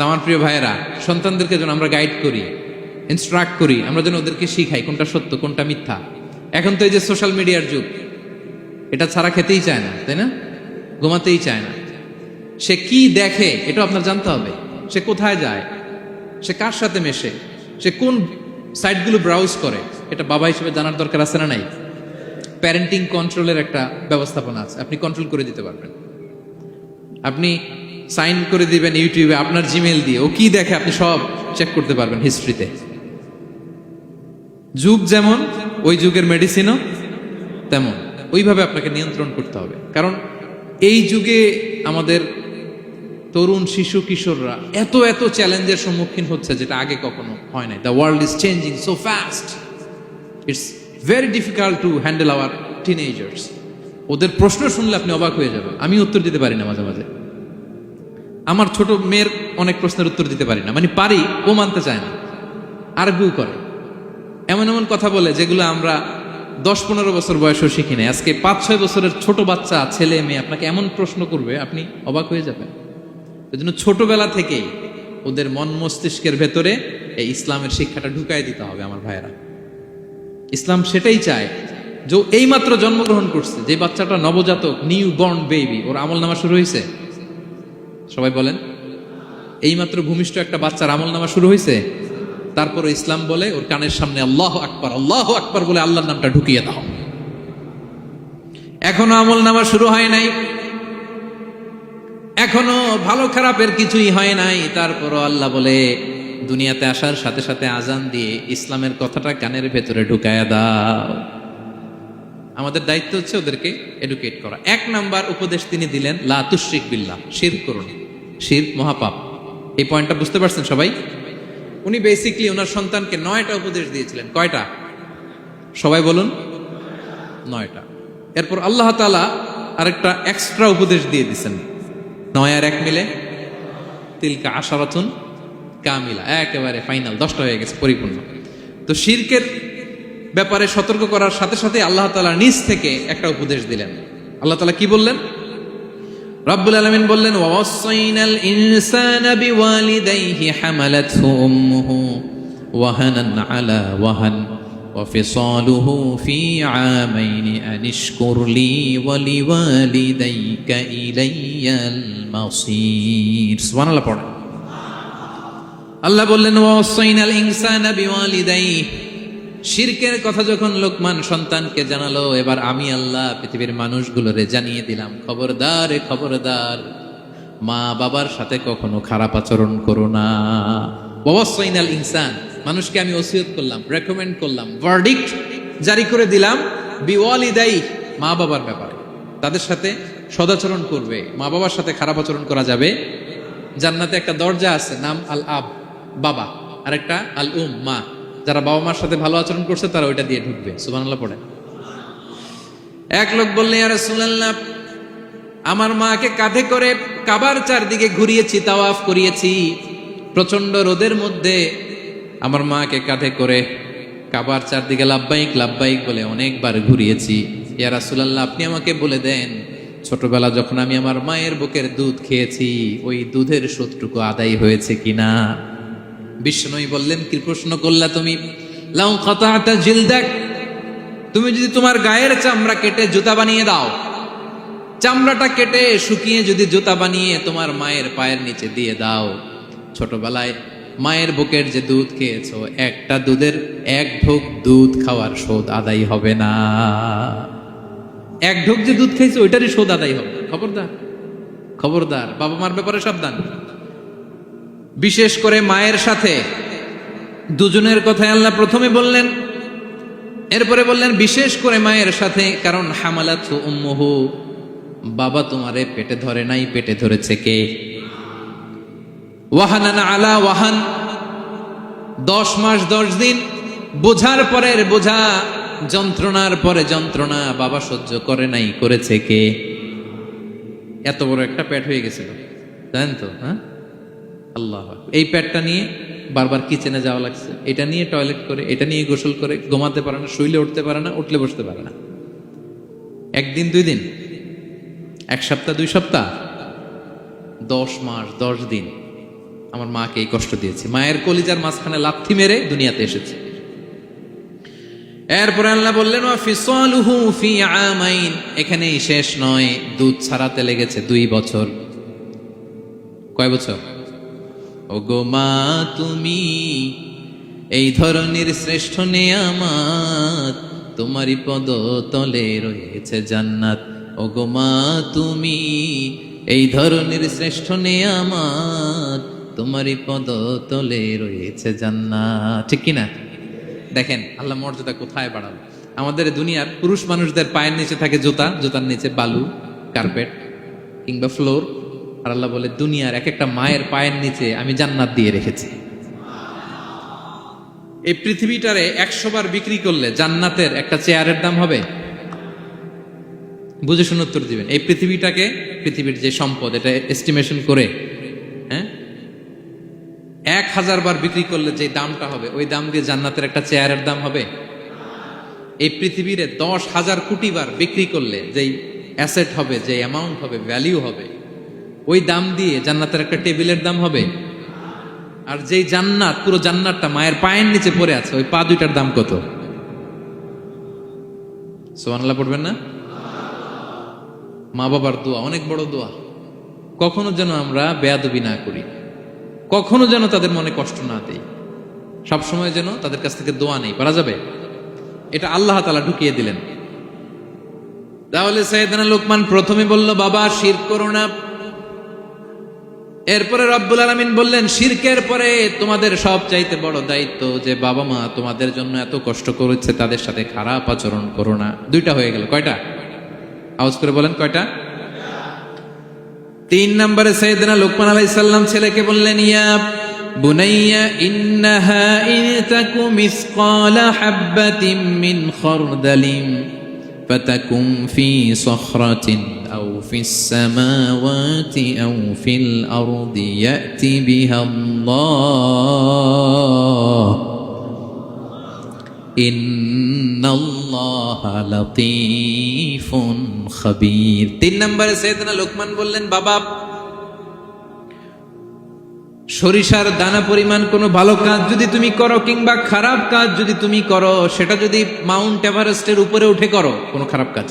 আমার প্রিয় ভাইয়েরা, সন্তানদেরকে যেন আমরা গাইড করি, ইনস্ট্রাক্ট করি, আমরা যেন ওদেরকে শিখাই কোনটা সত্য কোনটা মিথ্যা। এখন তো এই যে সোশ্যাল মিডিয়ার যুগ, এটা ছাড়া খেতেই চায় না, তাই না? ঘুমাতেই চায় না। সে কি দেখে এটা আপনার জানতে হবে। সে কোথায় যায়, সে কার সাথে মেশে, সে কোন সাইটগুলো ব্রাউজ করে, এটা বাবা হিসেবে জানার দরকার আছে না নাই? প্যারেন্টিং কন্ট্রোলের একটা ব্যবস্থাপনা আছে, আপনি কন্ট্রোল করে দিতে পারবেন। আপনি সাইন করে দিবেন ইউটিউবে আপনার জিমেল দিয়ে, ও কি দেখে আপনি সব চেক করতে পারবেন হিস্ট্রিতে। যুগ যেমন, ওই যুগের মেডিসিনও তেমন। ওইভাবে আপনাকে নিয়ন্ত্রণ করতে হবে, কারণ এই যুগে আমাদের তরুণ শিশু কিশোররা এত এত চ্যালেঞ্জের সম্মুখীন হচ্ছে যেটা আগে কখনো হয় নাই। The world is changing so fast, it's very difficult to handle our teenagers. ওদের প্রশ্ন শুনলে আপনি অবাক হয়ে যাবেন। আমি উত্তর দিতে পারি না মাঝে মাঝে, আমার ছোট মেয়ের অনেক প্রশ্নের উত্তর দিতে পারি না, মানে পারি, ও মানতে চায় না, আর্গুও করে, এমন এমন কথা বলে যেগুলো আমরা 10-15 বছর বয়সেও শিখি নাই। আজকে 5-6 বছরের ছোট বাচ্চা, ছেলে মেয়ে আপনাকে এমন প্রশ্ন করবে আপনি অবাক হয়ে যাবেন। এই জন্য ছোটবেলা থেকেই ওদের মন মস্তিষ্কের ভেতরে এই ইসলামের শিক্ষাটা ঢুকাই দিতে হবে আমার ভাইয়েরা। ইসলাম সেটাই চায়। যে এইমাত্র জন্মগ্রহণ করছে যে বাচ্চাটা, নবজাতক, নিউ বর্ন বেবি, ওর আমল নামা শুরু হয়েছে? সবাই বলেন, এইমাত্র ভূমিষ্ঠ একটা বাচ্চার আমল নামা শুরু হয়েছে? তারপরে ইসলাম বলে ওর কানের সামনে আল্লাহু আকবার, আল্লাহু আকবার বলে আল্লাহর নামটা ঢুকিয়ে দাও। এখনো আমল নামা শুরু হয় নাই, এখনো ভালো খারাপের কিছুই হয় নাই, তারপরও আল্লাহ বলে দুনিয়াতে আসার সাথে সাথে আজান দিয়ে ইসলামের কথাটা কানের ভেতরে ঢুকায়া দাও। আমাদের দায়িত্ব হচ্ছে ওদেরকে এডুকেট করা। 1 নাম্বার উপদেশ তিনি দিলেন, লা তুশরিক বিল্লাহ, শিরক করুন। শিরক মহাপাপ। এই পয়েন্টটা বুঝতে পারছেন সবাই? উনি বেসিক্যালি ওনার সন্তানকে 9টা উপদেশ দিয়েছিলেন। কয়টা? সবাই বলুন, 9টা। এরপর আল্লাহ তাআলা আরেকটা এক্সট্রা উপদেশ দিয়ে দিয়েছেন, 9 আর 1 মিলে তিলকা আশারাতুন কামিলা, একেবারে ফাইনাল, 10টা হয়ে গেছে, পরিপূর্ণ। তো শিরকের ব্যাপারে সতর্ক করার সাথে সাথে আল্লাহ তাআলা নিজ থেকে একটা উপদেশ দিলেন। আল্লাহ তাআলা কি বললেন? রব্বুল আলামিন বললেন, ওয়াসাইনাল ইনসানা বিওয়ালিদাইহি হামালাতহু উম্মুহু ওয়াহানান আলা ওয়াহান ওয়া ফিসালুহু ফি আমাইনি আনিশকুর লি ওয়া লিওয়ালিদাইকা ইলাইয়াল মাসির। সুবহানাল্লাহ পড়েন। আল্লাহ বললেন, ওয়াসাইনাল ইনসানা বিওয়ালিদাইহি। শিরকের কথা যখন লোকমান সন্তানকে জানালো, এবার আমি আল্লাহ পৃথিবীর মানুষগুলোরে জানিয়ে দিলাম, খবরদার খবরদার, মা বাবার সাথে কখনো খারাপ আচরণ করো না। ওয়াসাইনাল ইনসান, মানুষকে আমি ওসিয়ত করলাম, রেকমেন্ড করলাম, ভার্ডিক্ট জারি করে দিলাম, বিওয়ালিদাই, মা বাবার ব্যাপারে তাদের সাথে সদাচরণ করবে। মা বাবার সাথে খারাপ আচরণ করা যাবে। জান্নাতে একটা দরজা আছে, নাম আল আব, বাবা, আর একটা আল উম, মা। যারা বাবা মার সাথে ভালো আচরণ করছে তারা ওইটা দিয়ে ঢুকবে। সুবহানাল্লাহ পড়েন। এক লোক বললেন, ইয়া রাসূলুল্লাহ, আমার মাকে কাঁধে করে কাবার চারদিকে ঘুরিয়েছি, তাওয়াফ করিয়েছি, প্রচন্ড রোদের মধ্যে আমার মাকে কাঁধে করে কাবার চারদিকে লাব্বাইক লাব্বাইক বলে অনেকবার ঘুরিয়েছি। ইয়া রাসূলুল্লাহ, আপনি আমাকে বলে দেন, ছোটবেলা যখন আমি আমার মায়ের বুকের দুধ খেয়েছি, ওই দুধের শোধটুকু আদায় হয়েছে কিনা? বিষ্ণুই বললেন, কি প্রশ্ন করলা তুমি? লাউ কাতাতা জিলদাক, তুমি যদি তোমার গায়ের চামড়া কেটে জুতা বানিয়ে দাও, চামড়াটা কেটে শুকিয়ে যদি জুতা বানিয়ে তোমার মায়ের পায়ের নিচে দিয়ে দাও, ছোটবেলায় মায়ের বুকের যে দুধ খেয়েছো, একটা দুধের 1 ঢোক দুধ খাওয়ার শোধ আদায় হবে না। 1 ঢোক যে দুধ খাইছো ওইটারই শোধ আদায় হবে। খবরদার খবরদার, বাবা মার ব্যাপারে সাবধান। বিশেষ করে মায়ের সাথে, দুজনের কথাই আল্লাহ প্রথমে বললেন, এরপরে বললেন বিশেষ করে মায়ের সাথে, কারণ হামালাতহু উম্মুহু, বাবা তোমারে পেটে ধরে নাই, পেটে ধরেছে কে? ওয়াহানান আলা ওয়াহান, 10 মাস 10 দিন বোঝার পরের বোঝা, যন্ত্রণার পরে যন্ত্রণা বাবা সহ্য করে নাই, করেছে কে? এত বড় একটা পেট হয়ে গেছিল, জানেন তো? হ্যাঁ, আল্লাহ। এই পেটটা নিয়ে বারবার কিচেনে যাওয়া লাগছে, এটা নিয়ে টয়লেট করে, এটা নিয়ে গোসল করে, ঘুমাতে পারে না, শুইলে উঠতে পারে না, উঠলে বসতে পারে না। 1 দিন 2 দিন, 1 সপ্তাহ 2 সপ্তাহ, 10 মাস 10 দিন আমার মাকে এই কষ্ট দিয়েছে। মায়ের কলিজার মাঝখানে লাথি মেরে দুনিয়াতে এসেছে। এরপরে আল্লাহ বললেন, ওয়া ফিসালুহু ফি আমাইন, এখানেই শেষ নয়, দুধ ছাড়াতে লেগেছে 2 বছর। কয় বছর? ওগো মা, তুমি এই ধরনের শ্রেষ্ঠ নেয়ামত, তোমারই পদ তলে রয়েছে জান্নাত। ওগো মা, তুমি এই ধরনের শ্রেষ্ঠ নেয়ামত তোমারই পদতলে রয়েছে জান্নাত। ঠিক কিনা? দেখেন আল্লাহ মর্যাদা কোথায় বাড়ালো। আমাদের দুনিয়ার পুরুষ মানুষদের পায়ের নিচে থাকে জুতা, জুতার নিচে বালু, কার্পেট কিংবা ফ্লোর। আর আল্লাহ বলে দুনিয়ার এক একটা মায়ের পায়ের নিচে আমি জান্নাত দিয়ে রেখেছি। এই পৃথিবীটারে 100 বার বিক্রি করলে জান্নাতের একটা চেয়ারের দাম হবে? বুঝে শুনে উত্তর দিবেন। এই পৃথিবীটাকে, পৃথিবীর যে সম্পদ, এটা এস্টিমেশন করে 1000 বার বিক্রি করলে যে দামটা হবে, ওই দাম দিয়ে জান্নাতের একটা চেয়ারের দাম হবে? এই পৃথিবীরে 10,000 কোটি বার বিক্রি করলে যেই অ্যাসেট হবে, যে অ্যামাউন্ট হবে, ভ্যালিউ হবে, ওই দাম দিয়ে জান্নাতের একটা টেবিলের দাম হবে? আর যেই জান্নাত, পুরো জান্নাতটা মায়ের পায়ের নিচে পড়ে আছে, ওই পা দুইটার দাম কত? সুবহানাল্লাহ পড়বেন না? মা বাবার দোয়া অনেক বড় দোয়া। কখনো যেন আমরা বেয়াদবি না করি, কখনো যেন তাদের মনে কষ্ট না দেই, সবসময় যেন তাদের কাছ থেকে দোয়া নেই। পারা যাবে? এটা আল্লাহ তাআলা ঢুকিয়ে দিলেন। তাহলে সাইয়েদনা লোকমান প্রথমে বলল, বাবা শিরক করো না। এরপরে রব্বুল আলামিন বললেন, শিরকের পরে তোমাদের সব চাইতে বড় দায়িত্ব যে বাবা মা তোমাদের জন্য এত কষ্ট করেছে, তাদের সাথে খারাপ আচরণ করো না। দুইটা হয়ে গেল। কয়টা? আওয়াজ করে বলেন কয়টা? 3 নম্বরে সাইয়েদনা লোকমান আলাইহিস সালাম ছেলেকে বললেন, ইয়া বুনাইয়া ইন্নাহা ইন তাকু মিসকালা হাববাতিন মিন খারদালিন ফাতাকুম ফি সখরাতিন আও ফিস সামাওয়াতি আও ফিল আরদি ইয়াতি বিহাল্লাহ ইন্নাল্লাহা লাতীফুন খাবীর। 3 নম্বরে সাইয়েদনা লোকমান বললেন, বাবা সরিষার দানা পরিমাণ কোনো ভালো কাজ যদি তুমি করো কিংবা খারাপ কাজ যদি তুমি করো, সেটা যদি মাউন্ট এভারেস্টের উপরে উঠে করো কোনো খারাপ কাজ,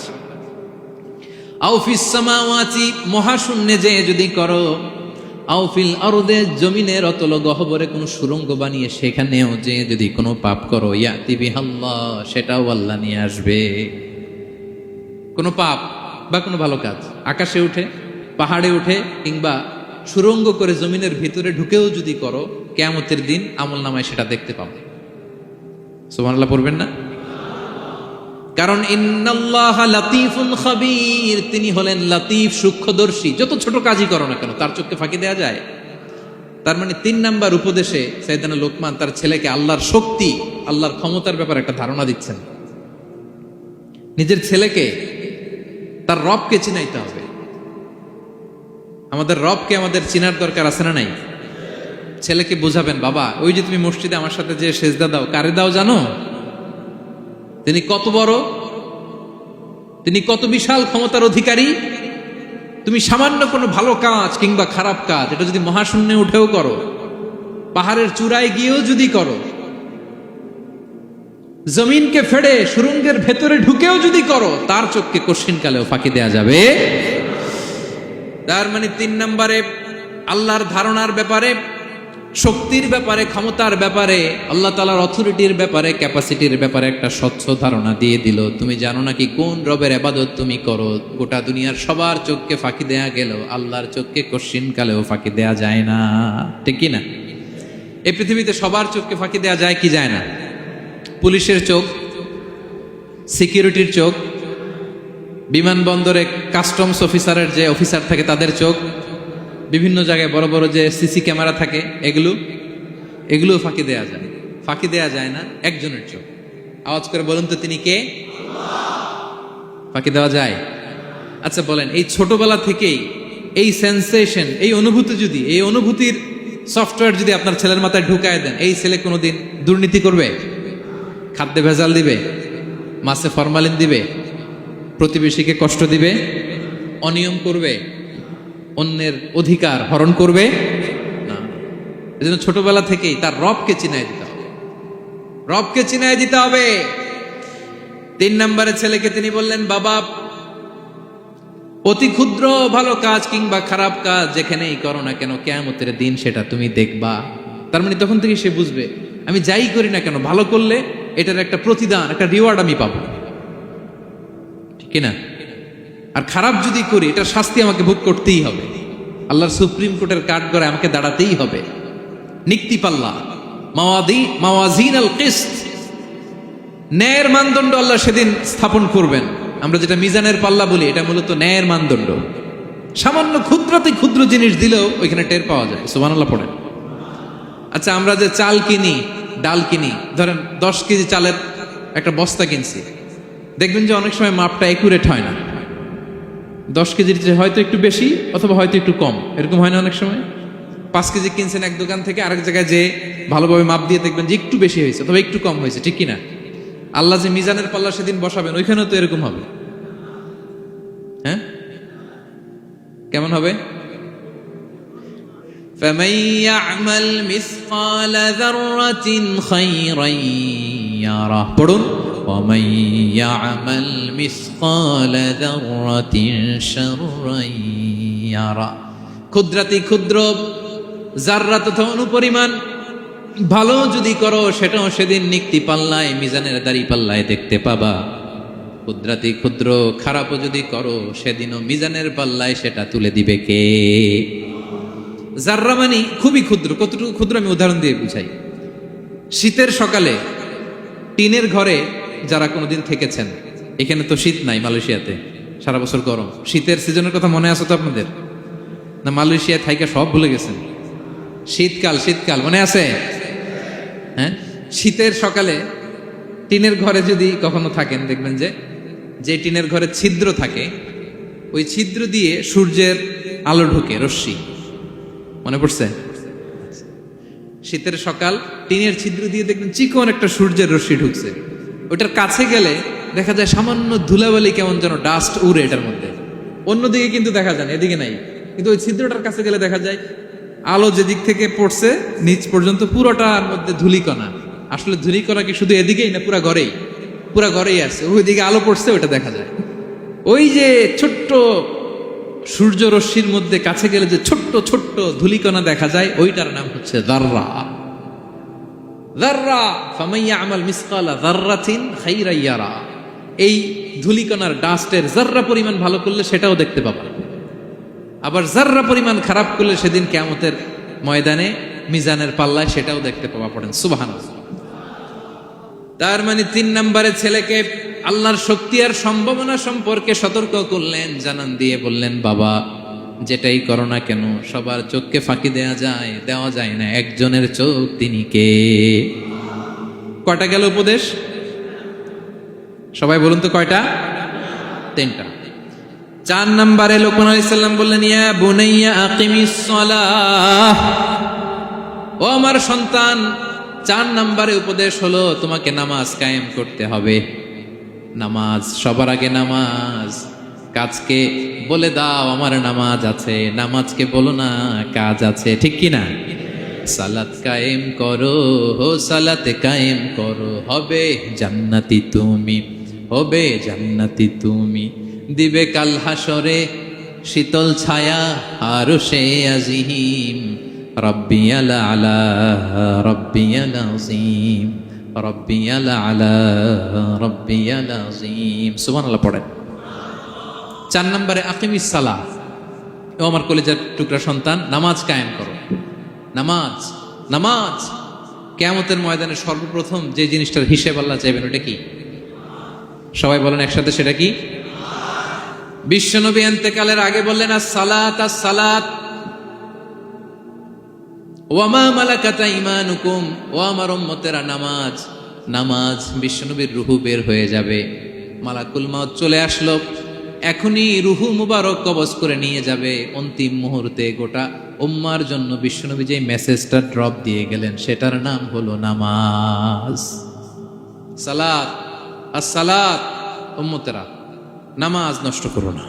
আও ফিস সামাওয়াতি মহাশূন্যে যে যদি করো, আও ফিল আরদে জমিনের অতল গহ্বরে কোনো সুড়ঙ্গ বানিয়ে সেখানেও যে যদি কোনো পাপ করো, ইয়াতি বিহাল্লাহ সেটাও আল্লাহ নিয়ে আসবে। কোনো পাপ বা কোনো ভালো কাজ আকাশে উঠে, পাহাড়ে উঠে কিংবা সুড়ঙ্গ করে জমিনের ভিতরে ঢুকেও যদি করো, কিয়ামতের দিন আমলনামায় সেটা দেখতে পাবে। সুবহানাল্লাহ পড়বেন না? কারণ ইন্নাল্লাহা লাতীফুন খাবীর, তিনি হলেন লাতীফ সূক্ষ্মদর্শী। যত ছোট কাজই করো না কেন তার চোখে ফাঁকি দেওয়া যায়। তার মানে 3 নাম্বার উপদেশে সাইয়েদনা লোকমান তার ছেলেকে আল্লাহর শক্তি, আল্লাহর ক্ষমতার ব্যাপারে একটা ধারণা দিচ্ছেন। নিজের ছেলেকে তার রবকে চিনাইতে হবে। আমাদের রবকে আমাদের চিনার দরকার আছে না নাই? ছেলেকে বোঝাবেন, বাবা ওই যে তুমি মসজিদে আমার সাথে যে সেজদা দাও, কারে দাও জানো? তিনি কত বড়, তিনি কত বিশাল ক্ষমতার অধিকারী। তুমি সামান্য কোনো ভালো কাজ কিংবা খারাপ কাজ, এটা যদি মহাশূন্যে উঠেও করো, পাহাড়ের চূড়ায় গিয়েও যদি করো, জমিনকে ফেড়ে সুড়ঙ্গের ভেতরে ঢুকেও যদি করো, তার চোখকে কশিনকালেও ফাঁকি দেয়া যাবে। তার মানে 3 নম্বরে আল্লাহর ধারণার ব্যাপারে, শক্তির ব্যাপারে, ক্ষমতার ব্যাপারে, আল্লাহ তাআলার অথরিটির ব্যাপারে, ক্যাপাসিটির ব্যাপারে একটা স্বচ্ছ ধারণা দিয়ে দিল। তুমি জানো নাকি কোন রবের ইবাদত তুমি করো? গোটা দুনিয়ার সবার চোখকে ফাঁকি দেয়া গেল, আল্লাহর চোখকে কশিনকালেও ফাঁকি দেয়া যায় না। ঠিক কি না? এই পৃথিবীতে সবার চোখকে ফাঁকি দেয়া যায় কি যায় না? পুলিশের চোখ, সিকিউরিটির চোখ, বিমানবন্দরে কাস্টমস অফিসারের যে অফিসার থাকে তাদের চোখ, বিভিন্ন জায়গায় বড় বড় যে সিসি ক্যামেরা থাকে, এগুলো ফাঁকি দেয়া যায়। ফাঁকি দেয়া যায় না একজনের চোখ। আওয়াজ করে বলুন তো তিনি কে? ফাঁকি দেওয়া যায়? আচ্ছা বলেন, এই ছোটবেলা থেকেই এই সেন্সেশন, এই অনুভূতি যদি, এই অনুভূতির সফটওয়্যার যদি আপনার ছেলের মাথায় ঢুকায় দেন, এই ছেলে কোনোদিন দুর্নীতি করবে? খাদ্যে ভেজাল দিবে? মাছে ফরমালিন দিবে? প্রতিবেশীকে কষ্ট দিবে? অনিয়ম করবে? অন্যের অধিকার হরণ করবে না। এজন্য ছোটবেলা থেকেই তার রবকে চিনায় দিতে হবে, রবকে চিনায় দিতে হবে। 3 নম্বরে ছেলেকে তিনি বললেন, বাবা অতি ক্ষুদ্র ভালো কাজ কিংবা খারাপ কাজ যেখানেই করো না কেন, কিয়ামতের দিন সেটা তুমি দেখবা। তার মানে তখন থেকে সে বুঝবে, আমি যাই করি না কেন, ভালো করলে এটার একটা প্রতিদান, একটা রিওয়ার্ড আমি পাবো। ঠিক না? আর খারাপ যদি করি এটার শাস্তি আমাকে ভোগ করতেই হবে। আল্লাহর সুপ্রিম কোর্টের কাঠগড়ায় আমাকে দাঁড়াতেই হবে। নিক্তি পাল্লা, মাওয়াজিন আল কিসত, ন্যায়ের মানদণ্ড আল্লাহ সেদিন স্থাপন করবেন। আমরা যেটা মিজানের পাল্লা বলি, এটা মূলত ন্যায়ের মানদণ্ড। সামান্য ক্ষুদ্রাতি ক্ষুদ্র জিনিস দিলেও ওইখানে টের পাওয়া যায়। সুবহানাল্লাহ পড়েন। আচ্ছা, আমরা যে চাল কিনি, ডাল কিনি, ধরেন 10 কেজি চালের একটা বস্তা কিনছি, দেখবেন যে অনেক সময় মাপটা একুরেট হয় না। 10 কেজির চেয়ে হয়তো একটু বেশি অথবা হয়তো একটু কম, এরকম হয় না অনেক সময়? 5 কেজি কিনছেন এক দোকান থেকে, আরেক জায়গায় যে ভালোভাবে মাপ দিয়ে দেখবেন যে একটু বেশি হয়েছে অথবা একটু কম হয়েছে, ঠিক কিনা? আল্লাহ যে মিজানের পাল্লা সেদিন বসাবেন, ওইখানেও তো এরকম হবে। হ্যাঁ, কেমন হবে? فَمَن يَعْمَلْ مِثْقَالَ ذَرَّةٍ خَيْرًا يَرَهُ, পড়ুন, وَمَن يَعْمَلْ مِثْقَالَ ذَرَّةٍ شَرًّا يَرَهُ। ক্ষুদ্রাতি ক্ষুদ্র জাররা তথা অনুপরিমাণ ভালো যদি করো, সেটাও সেদিন নিক্তি পাল্লায়, মিজানের দাড়ি পাল্লায় দেখতে পাবা। ক্ষুদ্রাতি ক্ষুদ্র খারাপও যদি করো, সেদিনও মিজানের পাল্লায় সেটা তুলে দিবে কে? জাররা মানে খুবই ক্ষুদ্র। কতটুকু ক্ষুদ্র আমি উদাহরণ দিয়ে বুঝাই। শীতের সকালে টিনের ঘরে যারা কোনোদিন থেকেছেন, এখানে তো শীত নাই, মালয়েশিয়াতে সারা বছর গরম। শীতের সিজনের কথা মনে আছে তো আপনাদের? না মালয়েশিয়ায় থাইকা সব ভুলে গেছেন? শীতকাল শীতকাল মনে আছে? হ্যাঁ, শীতের সকালে টিনের ঘরে যদি কখনো থাকেন, দেখবেন যে টিনের ঘরে ছিদ্র থাকে, ওই ছিদ্র দিয়ে সূর্যের আলো ঢুকে, রশ্মি। মনে পড়ছে? শীতের সকাল, টিনের ছিদ্র দিয়ে দেখবেন চিকন একটা সূর্যের রশ্মি ঢুকছে। ওটার কাছে গেলে দেখা যায় সামান্য ধুলাবালি, কেমন যেন ডাস্ট উড়ে এটার মধ্যে। অন্যদিকে কিন্তু দেখা যায় না, এদিকে নাই, কিন্তু ওই ছিদ্রটার কাছে গেলে দেখা যায় আলো যেদিক থেকে পড়ছে নিচ পর্যন্ত পুরোটার মধ্যে ধুলিকণা। আসলে ধুলিকণা কি শুধু এদিকেই না, পুরা ঘরেই আছে। ওইদিকে আলো পড়ছে, ওটা দেখা যায়। ওই যে ছোট্ট সূর্য রশ্মির মধ্যে কাছে গেলে যে ছোট্ট ছোট্ট ধুলিকণা দেখা যায়, ওইটার নাম হচ্ছে যাররা। যাররা, ফামান ইয়ামাল মিসকালা যাররাতিন খাইরান ইয়ারা। এই ধুলিকণার ডাস্টের যাররা পরিমাণ ভালো করলে সেটাও দেখতে পাবা, আবার যাররা পরিমাণ খারাপ করলে সেদিন কিয়ামতের ময়দানে মিজানের পাল্লায় সেটাও দেখতে পাওয়া। পড়েন সুবহানাল্লাহ। তার মানে 3 নম্বরে ছেলেকে আল্লাহর শক্তি আর সম্ভাবনা সম্পর্কে সতর্ক করলেন, জানান দিয়ে বললেন, বাবা যেটাই করো না কেন, সবার চোখকে ফাঁকি দেওয়া যায় না, একজনের চোখ, তিনি কে? কয়টা গেল উপদেশ? সবাই বলুন তো কয়টা? 3টা। 4 নম্বরে লোকমান আলাইহিস সালাম বললেন, ইয়া বুনাইয়া আকিমিস সালাহ, ও আমার সন্তান, 4 নম্বরে উপদেশ হলো তোমাকে নামাজ কায়েম করতে হবে। নামাজ, সবার আগে নামাজ। কাজকে বলে দাও আমার নামাজ আছে, নামাজকে বলো না কাজ আছে, ঠিক কি না? সালাত কায়েম করো, সালাতে কায়েম করো, হবে জান্নাতি তুমি, হবে জান্নাতি তুমি, দিবে কাল হাসরে শীতল ছায়া আরশে আজিম, রব্বিয়াল আলা রব্বিয়াল আযীম, রব্বিয়াল আলা রব্বিয়াল আযীম। সুবহানাল্লাহ পড়েন। 4 নম্বরে আকিমিস সালাহ, ও আমার কলেজের টুকরা সন্তান, নামাজ কায়েম করো। নামাজ কিয়ামতের ময়দানে সর্বপ্রথম যে জিনিসটার হিসেব আল্লাহ চাইবেন, ওটা কি? সবাই বলেন একসাথে, সেটা কি? বিশ্বনবী ইন্তেকালের আগে বললেন, আস-সালাত আস-সালাত ওয়া মা মালাকাত আইমানুকুম, ও আমার উম্মতেরা নামাজ নামাজ। বিশ্বনবীর রূহ বের হয়ে যাবে, মালাকুল মাউত চলে আসলো, এখনই রূহ মুবারক কবজ করে নিয়ে যাবে। অন্তিম মুহূর্তে গোটা উম্মার জন্য বিশ্বনবী যে মেসেজটা ড্রপ দিয়ে গেলেন, সেটার নাম হলো নামাজ। সালাত আস-সালাত, উম্মতেরা নামাজ নষ্ট করো না,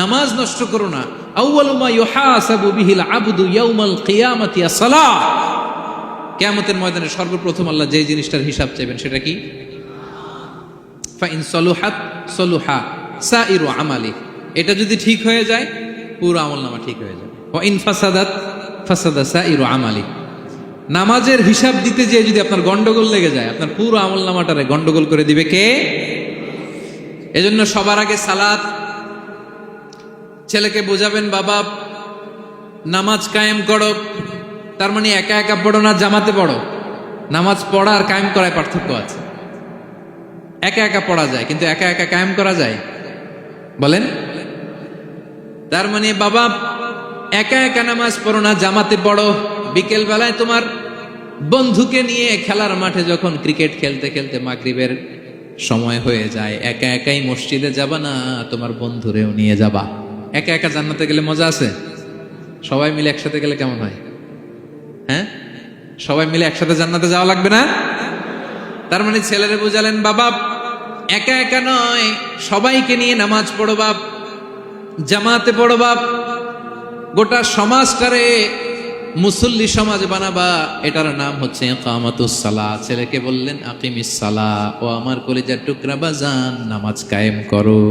নামাজ নষ্ট করো না। আউয়ালু মা ইউহাসাবু বিহিল আবদু ইয়াউমাল কিয়ামাতি আস-সালাহ। কিয়ামতের ময়দানে সর্বপ্রথম আল্লাহ যে জিনিসটার হিসাব চাইবেন, সেটা কি? ফাইন সলুহাত সলুহা সাইরু আমালি, এটা যদি ঠিক হয়ে যায় পুরো আমলনামা ঠিক হয়ে যাবে। ওয়া ইন ফাসাদাত ফাসাদা সাইরু আমালি। নামাজের হিসাব দিতে যেয়ে যদি আপনার গন্ডগোল লেগে যায়, আপনার পুরো আমলনামাটারে গন্ডগোল করে দিবে কে? এজন্য সবার আগে সালাত, ছেলেকে বোঝাবেন বাবা নামাজ কায়েম করো, তার মানে একা একা পড়ো না জামাতে পড়ো। নামাজ পড়া আর কায়েম করায় পার্থক্য আছে। একা একা পড়া যায়, কিন্তু একা একা কায়েম করা যায়? বলেন। তার মানে বাবা একা একা নামাজ পড়ো না, জামাতে পড়ো। বিকেল বেলায় তোমার বন্ধুকে নিয়ে খেলার মাঠে যখন ক্রিকেট খেলতে খেলতে মাগরিবের সময় হয়ে যায়, একা একাই মসজিদে যাবা না, তোমার বন্ধুরেও নিয়ে যাবা। একা একা জান্নাতে গেলে মজা আছে? সবাই মিলে একসাথে গেলে কেমন হয়? হ্যাঁ, সবাই মিলে একসাথে জান্নাতে যাওয়া লাগবে না? তার মানে ছেলেরে বুঝালেন বাবা একা একা নয়, সবাইকে নিয়ে নামাজ পড়ো বাপ, জামাতে পড়ো বাপ। গোটা সমাজটারে মুসল্লি সমাজ বানাবা, এটার নাম হচ্ছে ইকামাতুস সালাহ। ছেলেকে বললেন আকিমিস সালাহ, ও আমার কলিজার টুকরা বাজান নামাজ কায়েম করো।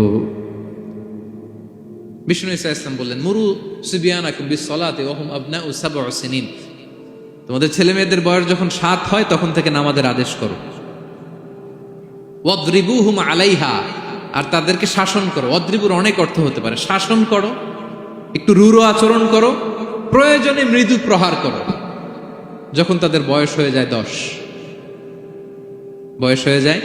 বিষ্ণু ইসা ইসলাম বললেন মুরু সুবিয়ানাকুম বিসসালাতি ওয়া হুম আবনাউ সাবউ সিনিন, তোমাদের ছেলে মেয়েদের বয়স যখন 7 হয় তখন থেকে নামাজের আদেশ করো। ওয়াদরিবুহুম আলাইহা, আর তাদেরকে শাসন করো। ওয়াদরিবুর অনেক অর্থ হতে পারে, শাসন করো, একটু রূঢ় আচরণ করো, প্রয়োজনে মৃদু প্রহার করো। যখন তাদের বয়স হয়ে যায় 10, বয়স হয়ে যায়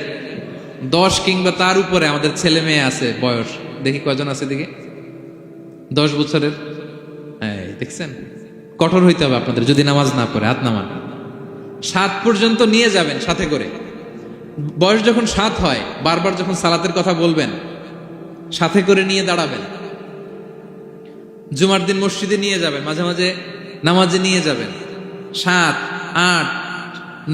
10 কিংবা তার উপরে, আমাদের ছেলে মেয়ে আছে বয়স, দেখি কয়জন আছে দিকে 10 বছরের। হ্যাঁ দেখছেন, কঠোর হইতে হবে আপনাদের, যদি নামাজ না পড়ে হাত নামান। 7 পর্যন্ত নিয়ে যাবেন সাথে করে। বয়স যখন 7 হয়, বারবার যখন সালাতের কথা বলবেন সাথে করে নিয়ে দাঁড়াবেন। জুমার দিন মসজিদে নিয়ে যাবেন, মাঝে মাঝে নামাজে নিয়ে যাবেন। 7, 8,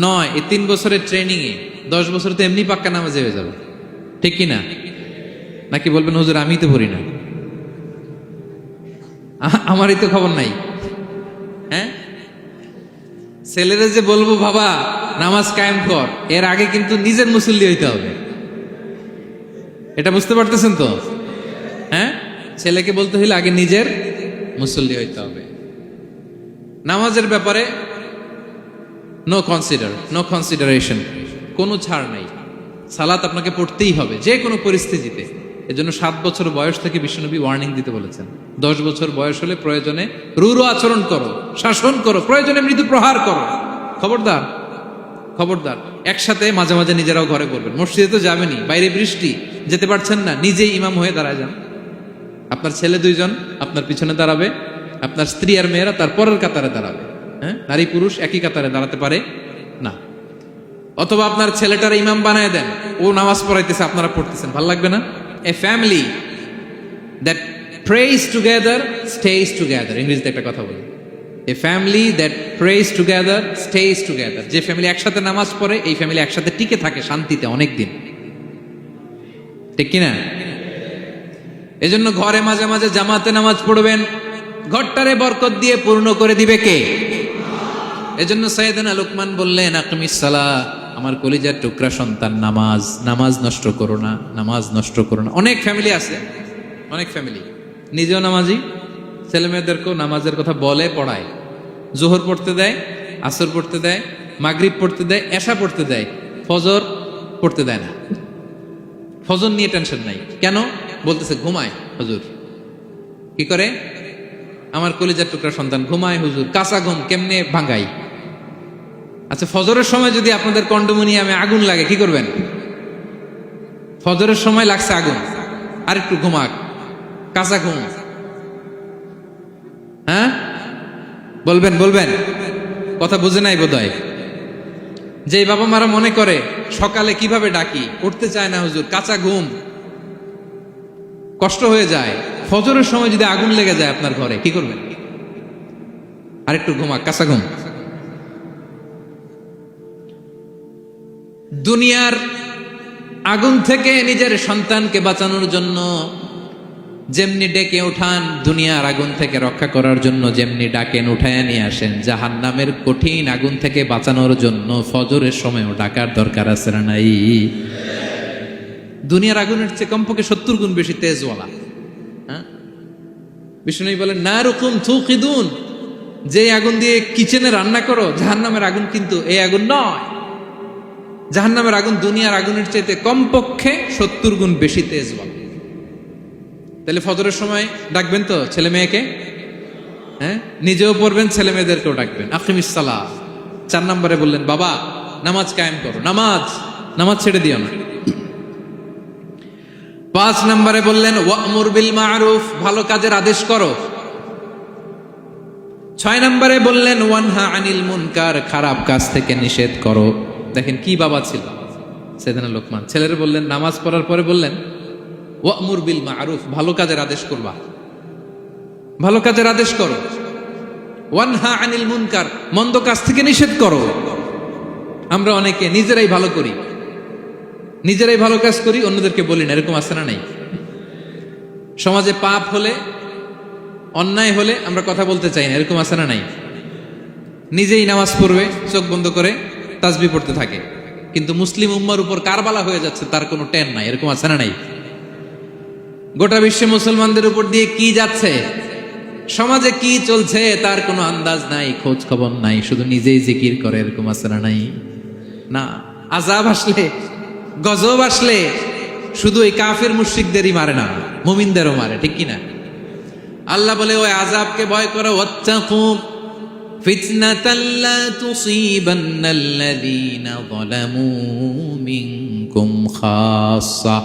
9 এই 3 বছরের ট্রেনিং এ 10 বছর তো এমনি পাক্কা নামাজে হয়ে যাবে, ঠিক কি না? নাকি বলবেন হুজুর আমি তো পড়ি না, আমারই তো খবর নাই। হ্যাঁ, ছেলেরা যে বলবো বাবা নামাজ কায়েম কর, এর আগে কিন্তু নিজের মুসল্লি হইতে হবে। এটা বুঝতে পারতেছেন তো? হ্যাঁ, ছেলেকে বলতে হইলে আগে নিজের মুসল্লি হইতে হবে। নামাজের ব্যাপারে নো কনসিডারেশন, কোনো ছাড় নাই। সালাত আপনাকে পড়তেই হবে যে কোনো পরিস্থিতিতে। এজন্য 7 বছর বয়স থেকে বিশ্বনবী ওয়ার্নিং দিতে বলেছেন। 10 বছর বয়স হলে প্রয়োজনে রূঢ় আচরণ করো, শাসন করো, প্রয়োজনে মৃদু প্রহার করো। খবরদার, খবরদার। একসাথে মাঝে মাঝে নিজেরাও ঘরে বলবেন। মসজিদে তো যাবেনই, বাইরে বৃষ্টি, যেতে পারছেন না, নিজেই ইমাম হয়ে দাঁড়ায় যান। আপনার ছেলে 2 জন আপনার পিছনে দাঁড়াবে, আপনার স্ত্রী আর মেয়েরা তার পরের কাতারে দাঁড়াবে। হ্যাঁ, নারী পুরুষ একই কাতারে দাঁড়াতে পারে না। অথবা আপনার ছেলেটার ইমাম বানায় দেন, ও নামাজ পড়াইতেছে আপনারা পড়তেছেন, ভালো লাগবে না? A family that prays together stays together, ইংরেজিতে একটা কথা বলি, a family that prays together stays together. যে ফ্যামিলি একসাথে নামাজ পড়ে, এই ফ্যামিলি একসাথে টিকে থাকে শান্তিতে অনেক দিন, ঠিক কিনা? এজন্য ঘরে মাঝে মাঝে জামাতে নামাজ পড়বেন, ঘরটারে বরকত দিয়ে পূর্ণ করে দিবে কে? এজন্য সাইয়েদনা লুকমান বললেন আকিমিস সালাহ, আমার কলিজার টুকরা সন্তান নামাজ, নামাজ নষ্ট করো না, নামাজ নষ্ট করো না। অনেক ফ্যামিলি আছে, অনেক ফ্যামিলি নিজেও নামাজি, ছেলে মেয়েদেরকেও নামাজের কথা বলে, পড়ায়। জোহর পড়তে দেয়, আসর পড়তে দেয়, মাগরিব পড়তে দেয়, এশা পড়তে দেয়, ফজর পড়তে দেয় না। ফজর নিয়ে টেনশন নাই, কেন? বলতেছে ঘুমায় হুজুর। কি করে? আমার কলিজার টুকরা সন্তান ঘুমায় হুজুর। কাঁচা ঘুম কেমনে ভাঙাই? আচ্ছা, ফজরের সময় যদি আপনাদের কন্ডোমিনিয়ামে আগুন লাগে কি করবেন? ফজরের সময় লাগছে আগুন, আর একটু ঘুমাক, কাঁচা ঘুম। হ্যাঁ বলবেন, বলবেন, কথা বুঝে নাই বোধহয়। যে বাবা মারা মনে করে সকালে কিভাবে ডাকি, উঠতে চায় না হুজুর, কাঁচা ঘুম, কষ্ট হয়ে যায়। ফজরের সময় যদি আগুন লেগে যায় আপনার ঘরে কি করবেন? আরেকটু ঘুমাক, কাঁচা ঘুম। দুনিয়ার আগুন থেকে নিজের সন্তানকে বাঁচানোর জন্য যেমনি ডেকে উঠান, দুনিয়ার আগুন থেকে রক্ষা করার জন্য যেমনি ডাকেন, উঠায় নিয়ে আসেন। জাহান্নামের কঠিন আগুন থেকে বাঁচানোর জন্য ফজরের সময়ও ডাকার দরকার আছে না নাই? দুনিয়ার আগুনের চেয়ে কমপক্ষে 70 গুণ বেশি তেজওয়ালা। হ্যাঁ, বিষ্ণু বলেন নারুকুম তুকিদুন, যে আগুন দিয়ে কিচেনে রান্না করো, জাহান্নামের আগুন কিন্তু এই আগুন নয়। জাহান্নামের আগুন দুনিয়ার আগুনের চাইতে কমপক্ষে 70 গুণ বেশি তেজওয়ালা। তাহলে ফজরের সময় ডাকবেন তো ছেলে মেয়েকে, হ্যাঁ, নিজেও পড়বেন, ছেলে মেয়েদেরকেও ডাকবেন। আকিমিস সালাহ। 4 নম্বরে বললেন বাবা নামাজ কায়েম করো, নামাজ ছেড়ে দিও না। 5 নম্বরে বললেন ওয়ামুর বিল মারুফ, ভালো কাজের আদেশ করো। 6 নম্বরে বললেন ওয়ানহা আনিল মুনকার, খারাপ কাজ থেকে নিষেধ করো। দেখেন কি বাবা ছিল সাইয়েদনা লোকমান। ছেলেরা বললেন, নামাজ পড়ার পরে বললেন ওয়ামুর বিল মারুফ, ভালো কাজের আদেশ করবা, ভালো কাজের আদেশ করো। ওয়ানহা আনিল মুনকার, মন্দ কাজ থেকে নিষেধ করো। আমরা অনেকে নিজেরাই ভালো করি, নিজেরাই ভালো কাজ করি, অন্যদেরকে বলি না, এরকম আছে না নাই? সমাজে পাপ হলে, অন্যায় হলে আমরা কথা বলতে চাই না, এরকম আছে না নাই? নিজেই নামাজ পড়বে, চোখ বন্ধ করে তাসবিহ পড়তে থাকে, কিন্তু মুসলিম উম্মার উপর কারবালা হয়ে যাচ্ছে, তার কোনো টেন নাই, এরকম আছে না নাই? গোটা বিশ্বে মুসলমানদের উপর দিয়ে কি যাচ্ছে, সমাজে কি চলছে তার কোনো আন্দাজ নাই, খোঁজ খবর নাই, শুধু নিজেই জিকির করে, এরকম আছে না নাই? না, আযাব আসলে, গজব আসলে শুধু এই কাফের মুশরিকদেরই মারে না, মুমিনদেরও মারে, ঠিক কি না? আল্লাহ বলে ওই আযাবকে ভয় করো, ওয়াত্তাকু ফিতনাতাল লা তুসিবান্নাল্লাযীনা যালামু মিনকুম খাসসা।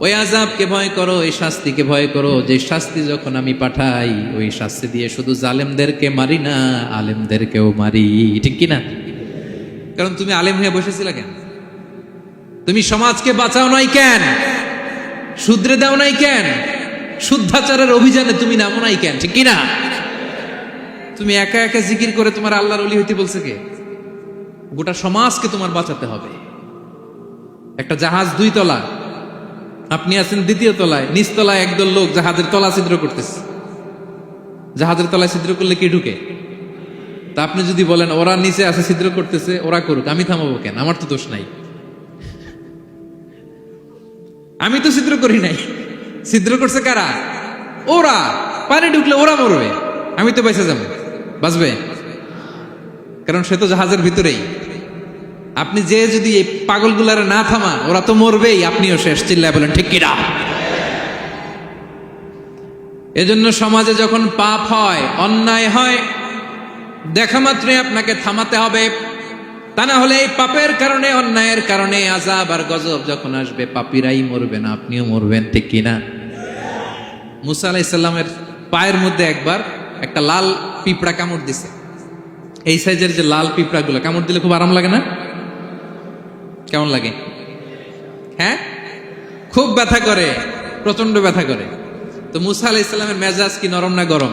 ওই আযাবকে ভয় করো, এই শাস্তিকে ভয় করো, যে শাস্তি যখন আমি পাঠাই ওই শাস্তি দিয়ে শুধু জালেমদেরকে মারি না, আলেমদেরকেও মারি, ঠিক কি না? কারণ তুমি আলেম হয়ে বসেছিলে কেন? তুমি সমাজকে বাঁচাও নাই কেন? শুধরে দাও নাই কেন? শুদ্ধাচারের অভিযানে তুমি নামো নাই কেন? ঠিক কিনা? তুমি একা একা জিকির করে তোমার আল্লাহর ওলি হইতে বলছে কে? গোটা সমাজকে তোমার বাঁচাতে হবে। একটা জাহাজ 2 তলা, আপনি আছেন 2য় তলায়, নিচ তলায় একদল লোক জাহাজের তলা ছিদ্র করতেছে। জাহাজের তলায় ছিদ্র করলে কি ঢুকে? তা আপনি যদি বলেন ওরা নিচে আছে ছিদ্র করতেছে, ওরা করুক, আমি থামাবো কেন? আমার তো দোষ নাই, আমি তো ছিদ্র করি নাই, ছিদ্র করছে কারা? ওরা। পানি ঢুকলে ওরা মরবে, আমি তো বেঁচে যাবো, বাঁচবে? কারণ সে তো জাহাজের ভিতরেই। আপনি যে যদি এই পাগলগুলার না থামা, ওরা তো মরবেই, আপনিও শেষ। চিল্লায় বলেন ঠিক কিনা? এজন্য সমাজে যখন পাপ হয়, অন্যায় হয়, দেখা মাত্রই আপনাকে থামাতে হবে। তা না হলে এই পাপের কারণে, অন্যায়ের কারণে আযাব আর গজব যখন আসবে, পাপীরাই মরবে না, আপনিও মরবেন, ঠিক কিনা? মুসা আলাইহিস সালামের পায়ের মধ্যে একবার একটা লাল পিঁপড়া কামড় দিছে। এই সাইজের যে লাল পিঁপড়াগুলো কামড় দিলে খুব আরাম লাগে না? কেমন লাগে? হ্যাঁ, খুব ব্যথা করে, প্রচন্ড ব্যথা করে। তো মুসা আলাইহিস সালামের মেজাজ কি নরম না গরম?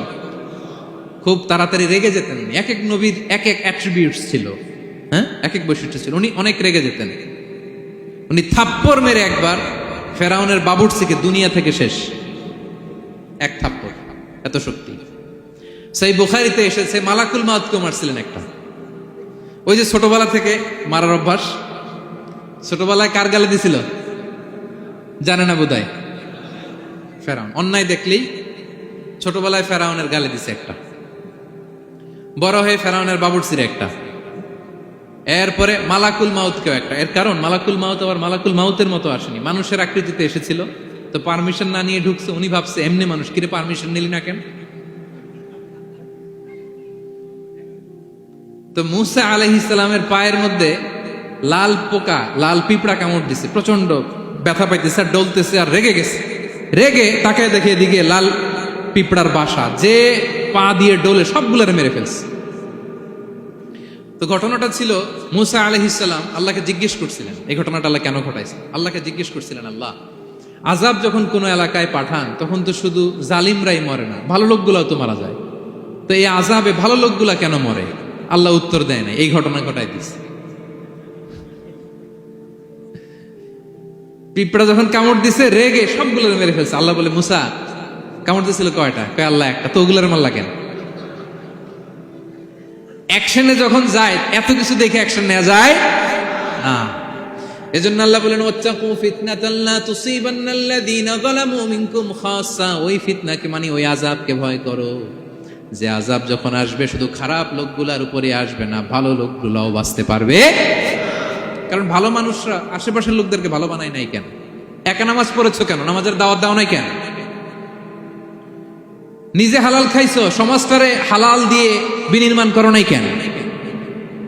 খুব তাড়াতাড়ি রেগে যেতেন। এক এক নবীর এক এক অ্যাট্রিবিউটস ছিল, হ্যাঁ, এক এক বৈশিষ্ট্য ছিল। উনি অনেক রেগে যেতেন। উনি থাপ্পড় মেরে একবার ফেরাউনের বাবুর্চিকে দুনিয়া থেকে শেষ, এক থাপ্পড়, এত শক্তি। সেই বুখারীতে এসেছে মালাকুল মাউতকে মারছিলেন একটা। ওই যে ছোটবেলা থেকে মারার অভ্যাস, ছোটবেলায় কার গালে দিছিল জানে না বোধহয়? ফেরাউন। অন্যায় দেখলেই ছোটবেলায় ফেরাউনের গালে দিছে একটা, বড় হয়ে ফেরাউনের বাবুর্চির একটা, এরপরে মালাকুল মাউতকেও একটা। এর কারণ মালাকুল মাউত আবার মালাকুল মাউতের মতো আসেনি, মানুষের আকৃতিতে এসেছিল। তো পারমিশন না নিয়ে ঢুকছে। উনি ভাবছে এমনি মানুষ, কিরে পারমিশন নিলি না কেন? তো মুসা আলাইহিস সালামের পায়ের মধ্যে লাল পোকা, লাল পিঁপড়া কামড় দিছে, প্রচন্ড ব্যথা পাইতেছে আর ডলতেছে আর রেগে গেছে। রেগে তাকে দেখে দিকে লাল পিঁপড়ার বাসা, যে পা দিয়ে ডলে সবগুলারে মেরে ফেলছে। তো ঘটনাটা ছিল মুসা আলাইহিস সালাম আল্লাহকে জিজ্ঞেস করছিলেন, এই ঘটনাটা আল্লাহ কেন ঘটাইছে? আল্লাহকে জিজ্ঞেস করছিলেন, আল্লাহ আযাব যখন কোনো এলাকায় পাঠান তখন তো শুধু জালিমরাই মরে না, ভালো লোকগুলাও তো মারা যায়, তো এই আযাবে ভালো লোকগুলা কেন মরে? আল্লাহ উত্তর দেয় না, এই ঘটনা ঘটাই দিছে। পিঁপড়া যখন কামড় দিছে রেগে সবগুলোর মেরে ফেলছে। আল্লাহ বলে, মুসা কামড় দিছিল কয়টা? কয় আল্লাহ একটা। তো ওগুলোর মারলা কেন? অ্যাকশনে যখন যায়, এত কিছু দেখে অ্যাকশন নেওয়া যায় না। এজন্য আল্লাহ বলেন ওয়াত্তাকু ফিতনাতাল লা তুসিবান্নাল্লাযীনা যালামু মিনকুম খাসসা। ওই ফিতনাকে মানে ওই আযাবকে ভয় করো, যে আযাব যখন আসবে শুধু খারাপ লোকগুলার উপরে আসবে না, ভালো লোকগুলাও বাঁচতে পারবে। কারণ ভালো মানুষরা আশেপাশের লোকদেরকে ভালো বানায় নাই কেন? একা নামাজ পড়েছো কেন? নামাজের দাওয়াত দাও নাই কেন? নিজে হালাল খাইছো, সমাজটারে হালাল দিয়ে বিনির্মাণ করো নাই কেন?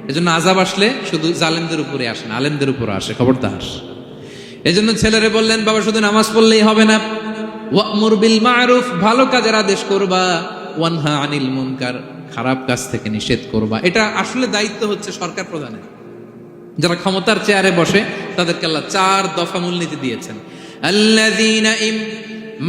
এজন্য আযাব আসলে শুধু জালেমদের উপরে আসে না, আলেমদের উপরে আসে, খবরদার। এজন্য ছেলেরে বললেন, বাবা শুধু নামাজ পড়লেই হবে না, ওয়া'মুর বিল মা'রুফ, ভালো কাজের আদেশ করবা, ওয়ানহা আনিল মুনকার, খারাপ কাজ থেকে নিষেধ করবা। এটা আসলে দায়িত্ব হচ্ছে সরকার প্রধানের। যারা ক্ষমতার চেয়ারে বসে তাদেরকে আল্লাহ 4 দফা মূলনীতি দিয়েছেন। আল্লাযীনা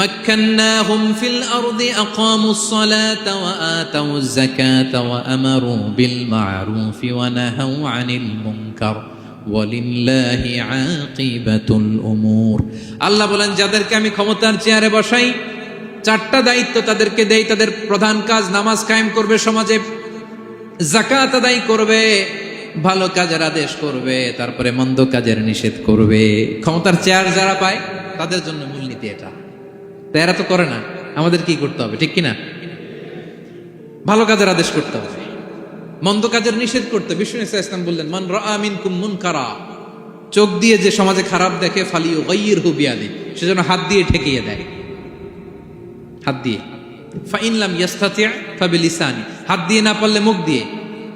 মাক্কান্নাহুম ফিল আরদি আকামুস সালাতা ওয়া আতাউয যাকাতা ওয়া আমারু বিল মা'রুফি ওয়া নাহাউ আনিল মুনকার ওয়ালিল্লাহি আকিবাতুল উমুর। আল্লাহ বলেন, যাদেরকে আমি ক্ষমতার চেয়ারে বসাই 4টা দায়িত্ব তাদেরকে দেই। তাদের প্রধান কাজ নামাজ কায়েম করবে, সমাজে যাকাত আদায় করবে, ভালো কাজের আদেশ করবে, তারপরে মন্দ কাজের নিষেধ করবে। ক্ষমতার চেয়ার যারা পায় তাদের জন্য মূলনীতি এটা। তো এরা তো করে না, আমাদের কি করতে হবে, ঠিক কিনা? ভালো কাজের আদেশ করতে হবে, মন্দ কাজের নিষেধ করতে। বিষ্ণু ইসলাম বললেন, মান রাআ মিনকুম মুনকারা, চোখ দিয়ে যে সমাজে খারাপ দেখে, ফালিয়ুগাইয়িরহু বিয়াদি, সেজন্য হাত দিয়ে ঠেকিয়ে দেয়, হাত দিয়ে। ফাইন লাম ইয়াস্তাতি' ফাবিলিসানি, হাত দিয়ে না পারলে মুখ দিয়ে।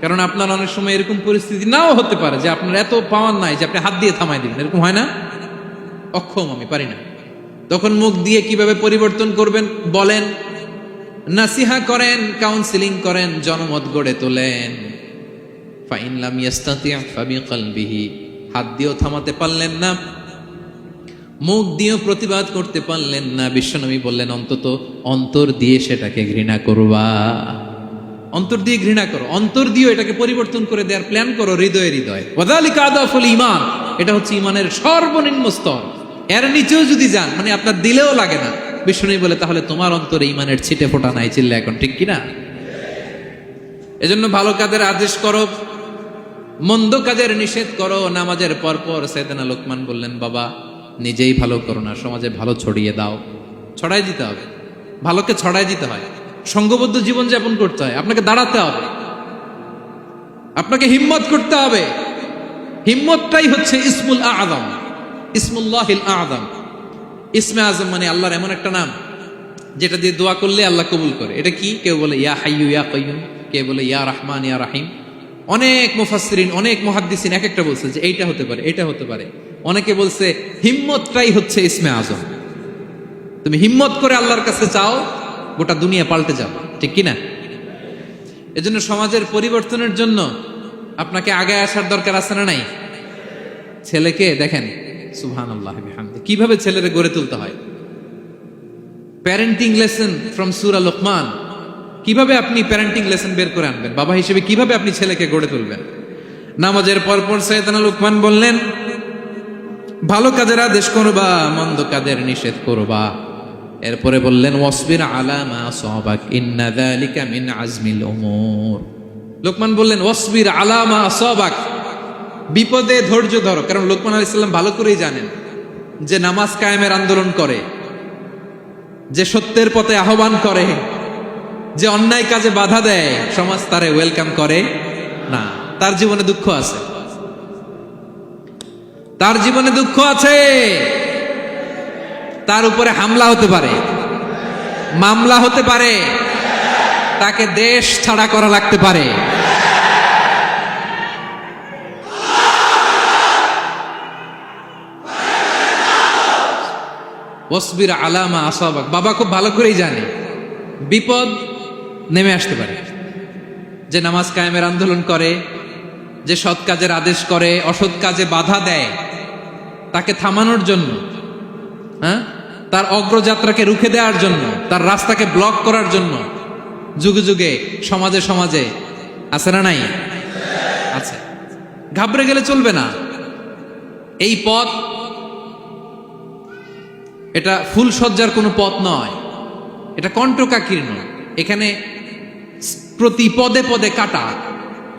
কারণ আপনার অনেক সময় এরকম পরিস্থিতি নাও হতে পারে যে আপনার এত পাওয়ার নাই যে আপনি হাত দিয়ে থামাই দিবেন, এরকম হয় না? অক্ষম, আমি পারি না। তখন মুখ দিয়ে কিভাবে পরিবর্তন করবেন বলেন, নাসিহা করেন, কাউন্সিলিং করেন, জনমত গড়ে তোলেন। ফাইন লাম ইয়াস্তাতি' ফাবিকলবিহি, হাত দিয়েও থামাতে পারলেন না, মুখ দিয়েও প্রতিবাদ করতে পারলেন না, বিশ্বনবী বললেন অন্তত অন্তর দিয়ে সেটাকে ঘৃণা করবা। অন্তর দিয়ে ঘৃণা করো, অন্তর দিয়ে এটাকে পরিবর্তন করে দেওয়ার প্ল্যান করো, হৃদয়ে হৃদয়। ওয়াযালিকা আদাফুল ঈমান, এটা হচ্ছে ঈমানের সর্বনিম্ন স্তর। এর নিচেও যদি যান, মানে আপনার দিলেও লাগে না, বিশ্বনবী বলে তাহলে তোমার অন্তরে ঈমানের ছিটে ফোঁটা নাই। চিল্লা এখন, ঠিক কিনা? এজন্য ভালো কাজের আদেশ করো, মন্দ কাজের নিষেধ করো। নামাজের পরপর সাইয়েদনা লোকমান বললেন, বাবা নিজেই ভালো করো না, সমাজে ভালো ছড়িয়ে দাও। ছড়াই দিতে হবে, ভালোকে ছড়াই দিতে হয়, সংঘবদ্ধ জীবন যাপন করতে হয়, আপনাকে দাঁড়াতে হবে, আপনাকে হিম্মত করতে হবে। হিম্মতটাই হচ্ছে ইসমুল আযম, ইসমুল্লাহিল আযম। ইসমে আযম মানে আল্লাহর এমন একটা নাম যেটা দিয়ে দোয়া করলে আল্লাহ কবুল করে। এটা কি? কেউ বলে ইয়া হাইয়ু ইয়া কাইয়ুম, কেউ বলে ইয়া রহমান ইয়া রাহিম। অনেক মুফাসসিরিন, অনেক মুহাদ্দিসিন এক একটা বলছে যে এইটা হতে পারে, এটা হতে পারে। অনেকে বলছে হিম্মতটাই হচ্ছে ইসমে আযম। তুমি হিম্মত করে আল্লাহর কাছে চাও, গোটা দুনিয়া পাল্টে যাবে, ঠিক কিনা? এজন্য সমাজের পরিবর্তনের জন্য আপনাকে আগে আসার দরকার আছে না নাই? ছেলেকে দেখেন, সুবহানাল্লাহ বিহামদি, কিভাবে ছেলেরে গড়ে তুলতে হয়। প্যারেন্টিং লেসন ফ্রম সূরা লোকমান। কিভাবে আপনি প্যারেন্টিং লেসন বের করে আনবেন, বাবা হিসেবে কিভাবে আপনি ছেলেকে গড়ে তুলবেন। নামাজের পরপর সাইয়েদনা লোকমান বললেন, ভালো কাজের আদেশ করবা, মন্দ কাজের নিষেধ করবা। এরপরে বললেন, ওয়াসবির আলা মা আসাবাক ইন্না যালিকা মিন আজমিল উমুর। লোকমান বললেন, ওয়াসবির আলা মা আসাবাক, বিপদে ধৈর্য ধরো। কারণ লোকমান আলাইহিস সালাম ভালো করেই জানেন যে নামাজ কায়েমের আন্দোলন করে, যে সত্যের পথে আহ্বান করে, যে অন্যায় কাজে বাধা দেয়, সমাজ তারে ওয়েলকাম করে না। তার জীবনে দুঃখ আছে, তার জীবনে দুঃখ আছে, তার উপরে হামলা হতে পারে, মামলা হতে পারে, তাকে দেশ ছাড়া করা লাগতে পারে। ওয়াসবির আলা মা আসাবাক, বাবা খুব ভালো করেই জানে বিপদ নেমে আসতে পারে। যে নামাজ কায়েমের আন্দোলন করে, যে সৎ কাজের আদেশ করে, অসৎ কাজে বাধা দেয়, তাকে থামানোর জন্য, হ্যাঁ, তার অগ্রযাত্রাকে রুখে দেওয়ার জন্য, তার রাস্তাকে ব্লক করার জন্য যুগে যুগে সমাজে সমাজে আছে না নাই? আছে। ঘাবড়ে গেলে চলবে না। এই পথ, এটা ফুল সজ্জার কোনো পথ নয়, এটা কণ্টকাকীর্ণ। এখানে প্রতি পদে পদে কাটা।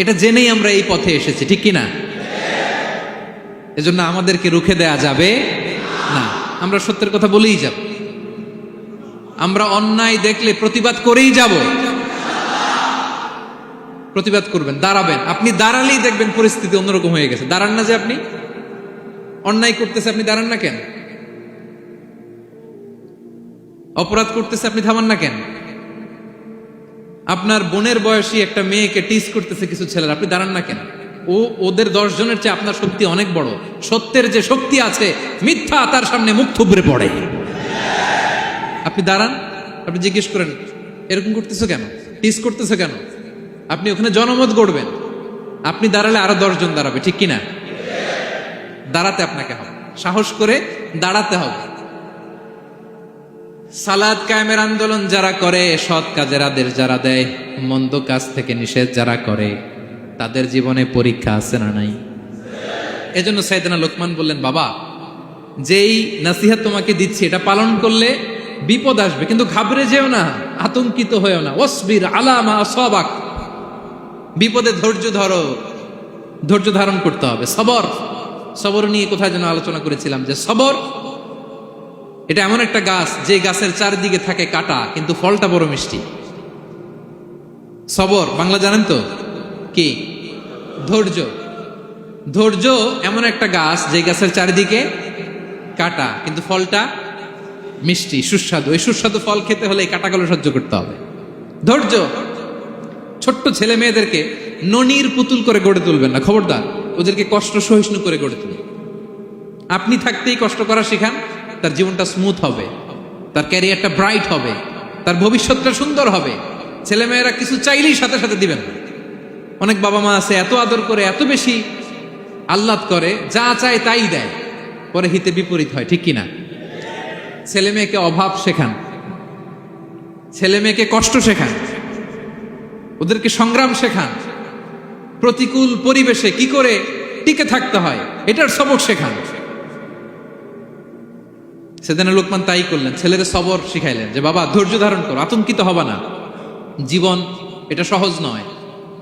এটা জেনেই আমরা এই পথে এসেছি, ঠিক কিনা? এজন্য আমাদেরকে রুখে দেয়া যাবে না। আমরা সত্যের কথা বলেই যাব, আমরা অন্যায় দেখলে প্রতিবাদ করেই যাব। প্রতিবাদ করবেন, দাঁড়াবেন। আপনি দাঁড়ালেই দেখবেন পরিস্থিতি অন্যরকম হয়ে গেছে। দাঁড়ান না যে আপনি, অন্যায় করতেছে আপনি দাঁড়ান না কেন? অপরাধ করতেছে আপনি থামান না কেন? আপনার বোনের বয়সী একটা মেয়েকে টিজ করতেছে কিছু ছেলেরা, আপনি দাঁড়ান না কেন? ওদের 10 জনের চেয়ে আপনার শক্তি অনেক বড়। সত্যের যে শক্তি আছে, মিথ্যা তার সামনে মুখ থুবড়ে পড়ে। আপনি দাঁড়ান, আপনি জিজ্ঞেস করেন এরকম করতেছো কেন, টিজ করতেছো কেন? আপনি ওখানে জনমত গড়বেন। আপনি দাঁড়ালে আরো 10 জন দাঁড়াবে, ঠিক কিনা? দাঁড়াতে আপনাকে হবে, সাহস করে দাঁড়াতে হবে। সালাত কায়েমের আন্দোলন যারা করে, সৎ কাজের আদেশ যারা দেয়, মন্দ কাজ থেকে নিষেধ যারা করে, তাদের জীবনে পরীক্ষা আছে না নাই? এজন্য সাইয়েদনা লোকমান বললেন, বাবা যেই নাসিহত তোমাকে দিচ্ছি এটা পালন করলে বিপদ আসবে, কিন্তু ঘাবড়ে যেও না, আতঙ্কিত হয়েও না। ওয়াসবির আলা মা আসাবাক, বিপদে ধৈর্য ধরো, ধৈর্য ধারণ করতে হবে। সবর, সবর নিয়ে কোথায় যেন আলোচনা করেছিলাম যে সবর এটা এমন একটা গাছ যে গাছের চারদিকে থাকে কাটা, কিন্তু ফলটা বড় মিষ্টি। সবর বাংলা জানেন তো কি? ধৈর্য। ধৈর্য এমন একটা গাছ যে গাছের চারিদিকে কাটা, কিন্তু ফলটা মিষ্টি, সুস্বাদু। এই সুস্বাদু ফল খেতে হলে এই কাটাগুলো সহ্য করতে হবে। ধৈর্য। ছোট্ট ছেলে মেয়েদেরকে ননির পুতুল করে গড়ে তুলবেন না, খবরদার। ওদেরকে কষ্ট সহিষ্ণু করে গড়ে তুলবেন। আপনি থাকতেই কষ্ট করা শিখান, তার জীবনটা স্মুথ হবে, তার ক্যারিয়ারটা ব্রাইট হবে, তার ভবিষ্যৎটা সুন্দর হবে। ছেলেমেয়েরা কিছু চাইলেই সাথে সাথে দিবেন না। অনেক বাবা মা আছে এত আদর করে, এত বেশি আহ্লাদ করে, যা চায় তাই দেয়, পরে হিতে বিপরীত হয়, ঠিক কিনা? ছেলে মেয়েকে অভাব শেখান, ছেলে মেয়েকে কষ্ট শেখান, ওদেরকে সংগ্রাম শেখান, প্রতিকূল পরিবেশে কি করে টিকে থাকতে হয় এটার সবক শেখান। সেদিন লোকমান তাই করলেন, ছেলের সবর শিখাইলেন যে বাবা ধৈর্য ধারণ করো, আতঙ্কিত হবা না। জীবন এটা সহজ নয়,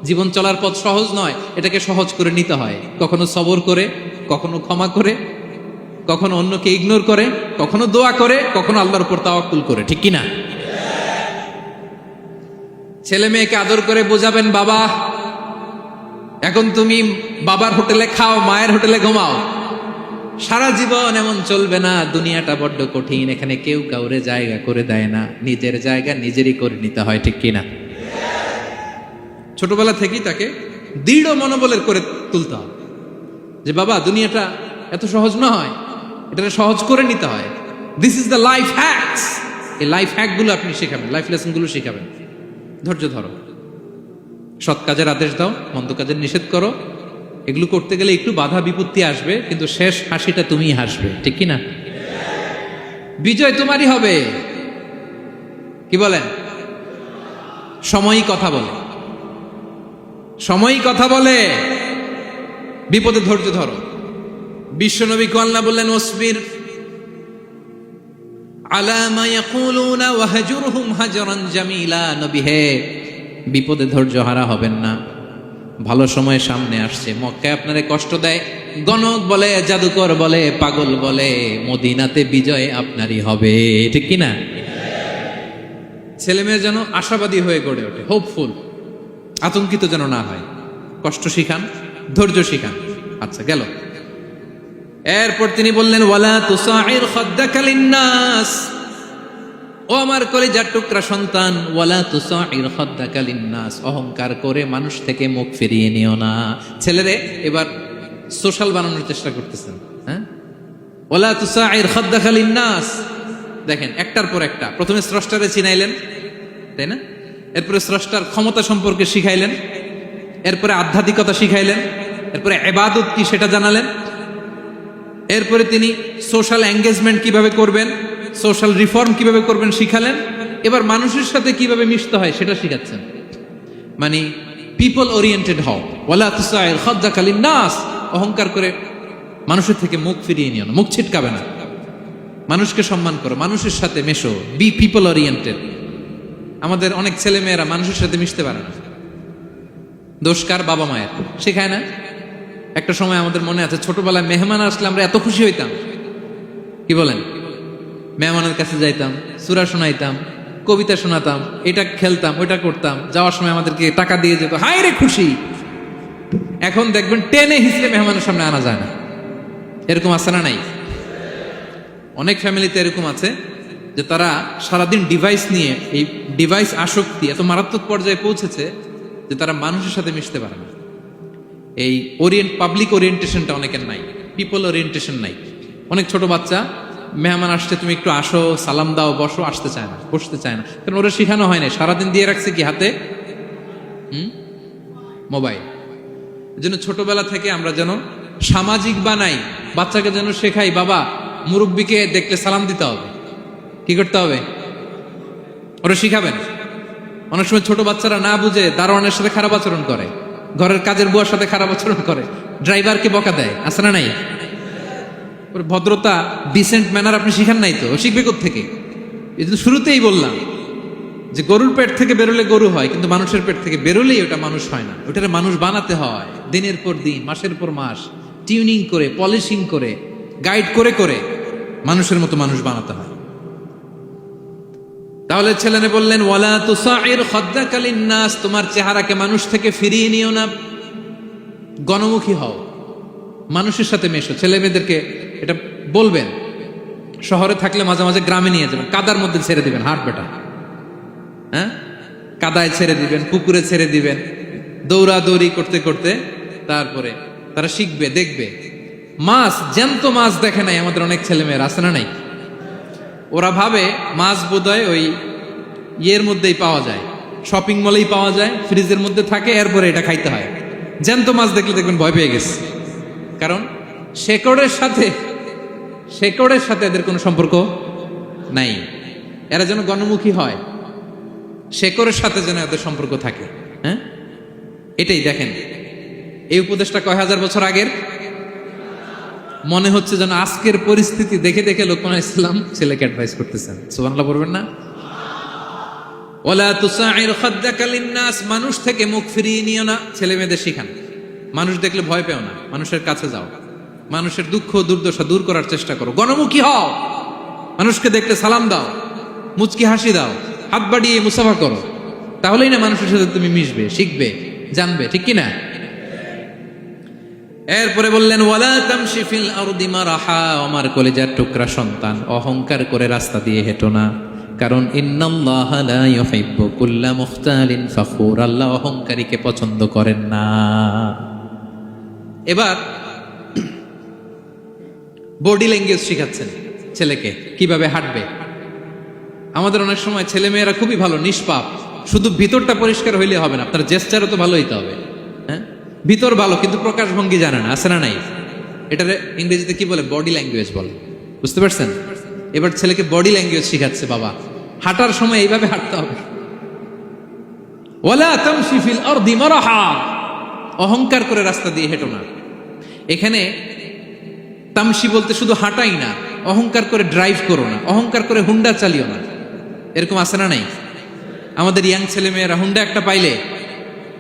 জীবন চলার পথ সহজ নয়, এটাকে সহজ করে নিতে হয়। কখনো সবর করে, কখনো ক্ষমা করে, কখনো অন্যকে ইগনোর করে, কখনো দোয়া করে, কখনো আল্লাহর উপর তাওয়াক্কুল করে, ঠিক কিনা? ছেলে মেয়েকে আদর করে বোঝাবেন, বাবা এখন তুমি বাবার হোটেলে খাও, মায়ের হোটেলে ঘুমাও, সারা জীবন এমন চলবে না। দুনিয়াটা বড্ড কঠিন, এখানে কেউ কাউরে জায়গা করে দেয় না, নিজের জায়গা নিজেরই করে নিতে হয়, ঠিক কিনা? ছোটবেলা থেকেই তাকে দৃঢ় মনোবলের করে তুলতে হবে যে বাবা দুনিয়াটা এত সহজ নয়, এটা সহজ করে নিতে হয়। This is the life hacks. এই লাইফ হ্যাকগুলো আপনি শেখাবেন, লাইফ লেসনগুলো শেখাবেন। ধৈর্য ধরো, সৎ কাজের আদেশ দাও, মন্দ কাজের নিষেধ করো। এগুলো করতে গেলে একটু বাধা বিপত্তি আসবে, কিন্তু শেষ হাসিটা তুমিই হাসবে, ঠিক কিনা? বিজয় তোমারই হবে। কি বলেন? সময়ই কথা বলে, সময়ই কথা বলে। বিপদে ধৈর্য ধরো। বিশ্বনবী আল্লাহ বললেন, ওয়াসবির আলা মা ইয়াকুলুনা ওয়াহজুরহুম হাজরান জামিলা। নবী হে, বিপদে ধৈর্য হারা হবেন না। ভালো সময় সামনে আসছে, মক্কায় আপনারে কষ্ট দেয়, গণক বলে, জাদুকর বলে, পাগল বলে, মদিনাতে বিজয় আপনারই হবে, ঠিক কিনা? ছেলে মেয়ে যেন আশাবাদী হয়ে গড়ে ওঠে, হোপফুল, আতঙ্কিত যেন না হয়। কষ্ট শিখান, ধৈর্য শিখান। আচ্ছা গেল। এরপর তিনি বললেন, ওয়ালা তুসাইর খাদ্দাকা লিন্নাস। ও আমার কলিজার টুকরা সন্তান, ওয়ালা তুসাইর খাদ্দাকা লিন্নাস, অহংকার করে মানুষ থেকে মুখ ফিরিয়ে নিও না। ছেলেরে এবার সোশ্যাল বানানোর চেষ্টা করতেছেন, হ্যাঁ? ওয়ালা তুসাইর খাদ্দাকা লিন্নাস। দেখেন একটার পর একটা, প্রথমে স্রষ্টারে চিনাইলেন, তাই না? এরপরে স্রষ্টার ক্ষমতা সম্পর্কে শিখাইলেন, এরপরে আধ্যাত্মিকতা শিখাইলেন, এরপরে ইবাদত কি সেটা জানালেন, এরপরে তিনি সোশ্যাল এঙ্গেজমেন্ট কিভাবে করবেন, সোশ্যাল রিফর্ম কিভাবে করবেন শিখালেন। এবার মানুষের সাথে কিভাবে মিশতে হয় সেটা শিখাচ্ছেন। মানে পিপল ওরিয়েন্টেড হও। ওয়ালা তুসাইর খাদ্দাকা লিন্নাস, অহংকার করে মানুষের থেকে মুখ ফিরিয়ে নিও না, মুখ ছিটকাবে না। মানুষকে সম্মান করো, মানুষের সাথে মেশো, বি পিপল ওরিয়েন্টেড। আমাদের অনেক ছেলে মেয়েরা মানুষের সাথে মিশতে পারে না। দোষ কার? বাবা মায়ের, শেখায় না। একটা সময় আমাদের মনে আছে, ছোটবেলায় মেহমান আসলে আমরা এত খুশি হইতাম, কি বলেন? মেহমানের কাছে যাইতাম, সূরা শোনাইতাম, কবিতা শোনাতাম, এটা খেলতাম, ওইটা করতাম, যাওয়ার সময় আমাদেরকে টাকা দিয়ে যেত, হায় রে খুশি। এখন দেখবেন টেনে হিসেবে মেহমানের সামনে আনা যায় না। এরকম আছে না নাই? অনেক ফ্যামিলিতে এরকম আছে, যে তারা সারাদিন ডিভাইস নিয়ে, এই ডিভাইস আসক্তি এত মারাত্মক পর্যায়ে পৌঁছেছে যে তারা মানুষের সাথে মিশতে পারে না। এই পাবলিক ওরিয়েন্টেশনটা অনেকের নাই, পিপল ওরিয়েন্টেশন নাই। অনেক ছোট বাচ্চা, মেহমান আসছে, তুমি একটু আসো, সালাম দাও, বসো, আসতে চায় না, বসতে চায় না, কারণ ওরা শিখানো হয় না। সারাদিন দিয়ে রাখছে কি হাতে? মোবাইল। এই জন্য ছোটবেলা থেকে আমরা যেন সামাজিক বানাই, বাচ্চাকে যেন শেখাই, বাবা মুরব্বীকে দেখলে সালাম দিতে হবে। কি করতে হবে? ওরা শিখাবেন। অনেক সময় ছোট বাচ্চারা না বুঝে দারোয়ানের সাথে খারাপ আচরণ করে, ঘরের কাজের বুয়ার সাথে খারাপ আচরণ করে, ড্রাইভারকে বকা দেয়, আছে না নাই? ভদ্রতা, ডিসেন্ট ম্যানার আপনি শিখান নাই, তো শিখবে কোত্থেকে? এই জন্য শুরুতেই বললাম যে গরুর পেট থেকে বেরোলে গরু হয়, কিন্তু মানুষের পেট থেকে বেরোলেই ওটা মানুষ হয় না। ওটারে মানুষ বানাতে হয় দিনের পর দিন, মাসের পর মাস, টিউনিং করে, পলিশিং করে, গাইড করে করে মানুষের মতো মানুষ বানাতে হয়। তাহলে ছেলেনে বললেন, ওয়ালা তুসাইর খাদ্দাকা লিন্নাস, তোমার চেহারাকে মানুষ থেকে ফিরিয়ে নিও না, গণমুখী হও, মানুষের সাথে মেশো। ছেলে মেয়েদেরকে এটা বলবেন। শহরে থাকলে মাঝে মাঝে গ্রামে নিয়ে যাবেন, কাদার মধ্যে ছেড়ে দিবেন, হাট বেটা, হ্যাঁ, কাদায় ছেড়ে দিবেন, পুকুরে ছেড়ে দিবেন, দৌড়াদৌড়ি করতে করতে তারপরে তারা শিখবে, দেখবে। মাছ, জ্যান্ত মাছ দেখে নাই আমাদের অনেক ছেলে মেয়েরা, আছে না নাই? ওরা ভাবে মাছ বোধহয় ওই ইয়ের মধ্যেই পাওয়া যায়, শপিং মলেই পাওয়া যায়, ফ্রিজের মধ্যে থাকে, এরপরে এটা খাইতে হয়। জ্যান্ত মাছ দেখলে দেখবেন ভয় পেয়ে গেছে, কারণ শেকড়ের সাথে এদের কোনো সম্পর্ক নাই। এরা যেন গণমুখী হয়, শেকড়ের সাথে যেন এদের সম্পর্ক থাকে। হ্যাঁ, এটাই দেখেন, এই উপদেশটা কয় হাজার বছর আগের। মনে হচ্ছে যেন আজকের পরিস্থিতি দেখে দেখে লোকমান ইসলাম ছেলেকে অ্যাডভাইস করতেছেন। সুবহানাল্লাহ পড়বেন না? ওয়ালা তুসাইর খাদ্দাকা লিন্নাস, মানুষ থেকে মুখ ফিরিয়ে নিও না, ছেলে মেয়েদের শিখান। মানুষ দেখলে ভয় পেও না, মানুষের কাছে যাও, মানুষের দুঃখ দুর্দশা দূর করার চেষ্টা করো, গণমুখী হও, মানুষকে দেখলে সালাম দাও, মুচকি হাসি দাও, হাত বাড়িয়ে মুসাফা করো, তাহলেই না মানুষের সাথে তুমি মিশবে, শিখবে, জানবে, ঠিক কি না? এরপরে বললেন, ওয়ালা তামশি ফিল আরদি মারাহা, আমার কলিজার টুকরা সন্তান, অহংকার করে রাস্তা দিয়ে হেঁটো না, কারণ ইন্নাল্লাহা লা ইউহিব্বু কুল্লা মুখতালিন ফাখুর, আল্লাহ অহংকারীকে পছন্দ করেন না। এবার বডি ল্যাঙ্গুয়েজ শিখাচ্ছেন ছেলেকে, কিভাবে হাঁটবে। আমাদের অনেক সময় ছেলে মেয়েরা খুবই ভালো, নিষ্পাপ, শুধু ভিতরটা পরিষ্কার হইলে হবে না, আপনার জেস্টারও তো ভালো হইতে হবে। হ্যাঁ, ভিতর ভালো কিন্তু প্রকাশ ভঙ্গি জানে না, আছে না নাই? এটারে ইংরেজিতে কি বলে? বডি ল্যাঙ্গুয়েজ বলে, বুঝতে পারছেন? এবার ছেলেকে বডি ল্যাঙ্গুয়েজ শিখাচ্ছে, বাবা হাঁটার সময় এইভাবে হাঁটতে হবে। ওয়ালা তামশি ফিল আরদি মারাহা, অহংকার করে রাস্তা দিয়ে হেঁটো না। এখানে তামশি বলতে শুধু হাঁটাই না, অহংকার করে ড্রাইভ করো না, অহংকার করে হুন্ডা চালিও না। এরকম আছে না নাই? আমাদের ইয়াং ছেলে মেয়েরা হুন্ডা একটা পাইলে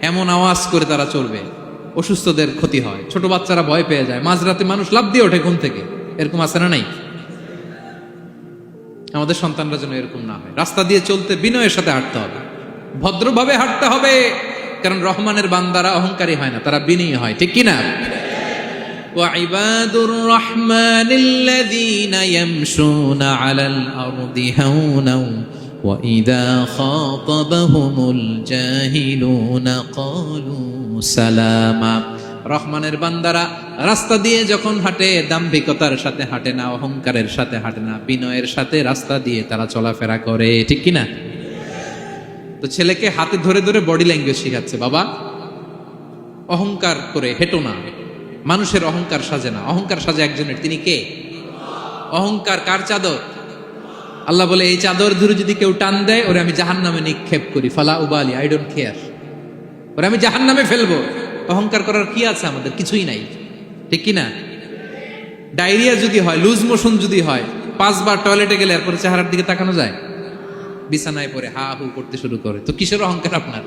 এমন আওয়াজ করে তারা চলবে, অসুস্থদের ক্ষতি হয়, ছোট বাচ্চারা ভয় পেয়ে যায়, মাঝরাতে মানুষ লাফ দিয়ে ওঠে ঘুম থেকে। এরকম আছে না নাই? আমাদের সন্তানরা যেন এরকম না হয়। রাস্তা দিয়ে চলতে বিনয়ের সাথে হাঁটতে হবে, ভদ্রভাবে হাঁটতে হবে, কারণ রহমানের বান্দারা অহংকারী হয় না, তারা বিনয়ী হয়, ঠিক কি না? وعباد الرحمن الذين يمشون على الأرض هونا وإذا خاطبهم الجاهلون قالوا سلاما, রহমানের বান্দারা রাস্তা দিয়ে যখন হাঁটে দাম্ভিকতার সাথে হাঁটে না, অহংকারের সাথে হাঁটে না, বিনয়ের সাথে রাস্তা দিয়ে তারা চলাফেরা করে, ঠিক কি না? তো ছেলেকে হাতে ধরে ধরে বডি ল্যাঙ্গুয়েজ শিখাচ্ছে, বাবা অহংকার করে হেঁটো না, মানুষের অহংকার সাজে না, অহংকার সাজে একজনের, তিনি কে? অহংকার কার চাদর? আল্লাহ বলে, এই চাদর ধরে যদি কেউ টান দেয় ওরে আমি জাহান্নামে নিক্ষেপ করি, ফালা উবালি, আই ডোন্ট কেয়ার, ওরে আমি জাহান্নামে ফেলবো। অহংকার করার কি আছে আমাদের? কিছুই নাই, ঠিক কি না? ডায়রিয়া যদি হয়, লুজ মোশন যদি হয়, 5 বার টয়লেটে গেলে এরপরে চেহারার দিকে তাকানো যায়? বিছানায় পড়ে হা হু করতে শুরু করে, তো কিসের অহংকার আপনার?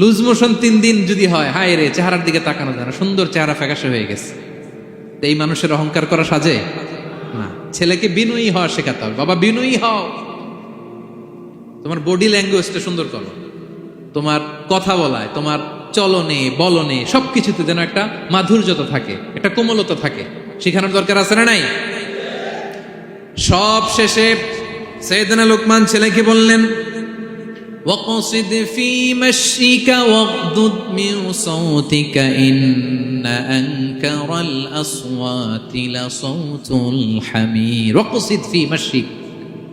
লুজ মোশন 3 দিন যদি হয়, হায় রে, চেহারার দিকে তাকানো যায় না, সুন্দর চেহারা ফ্যাকাশে হয়ে গেছে, তো এই মানুষের অহংকার করা সাজে না। ছেলেকে বিনয়ী হওয়া শেখাতে হবে, বাবা বিনয়ী হও, তোমার বডি ল্যাঙ্গুয়েজটা সুন্দর করো, তোমার কথা বলায়, তোমার চলনে বলনে সবকিছুতে যেন একটা মাধুর্যতা থাকে, একটা কোমলতা থাকে, শেখানোর দরকার আছে না নাই? সব শেষে সাইয়েদনা লোকমান ছেলেকে বললেন, ওয়াকসিদ ফি মাশিকা ওয়াগদুদ মিন সাওতিকা ইন্না আনকারাল আসওয়াতি লাসাউতুল হামির। ওয়াকসিদ ফি মাশিক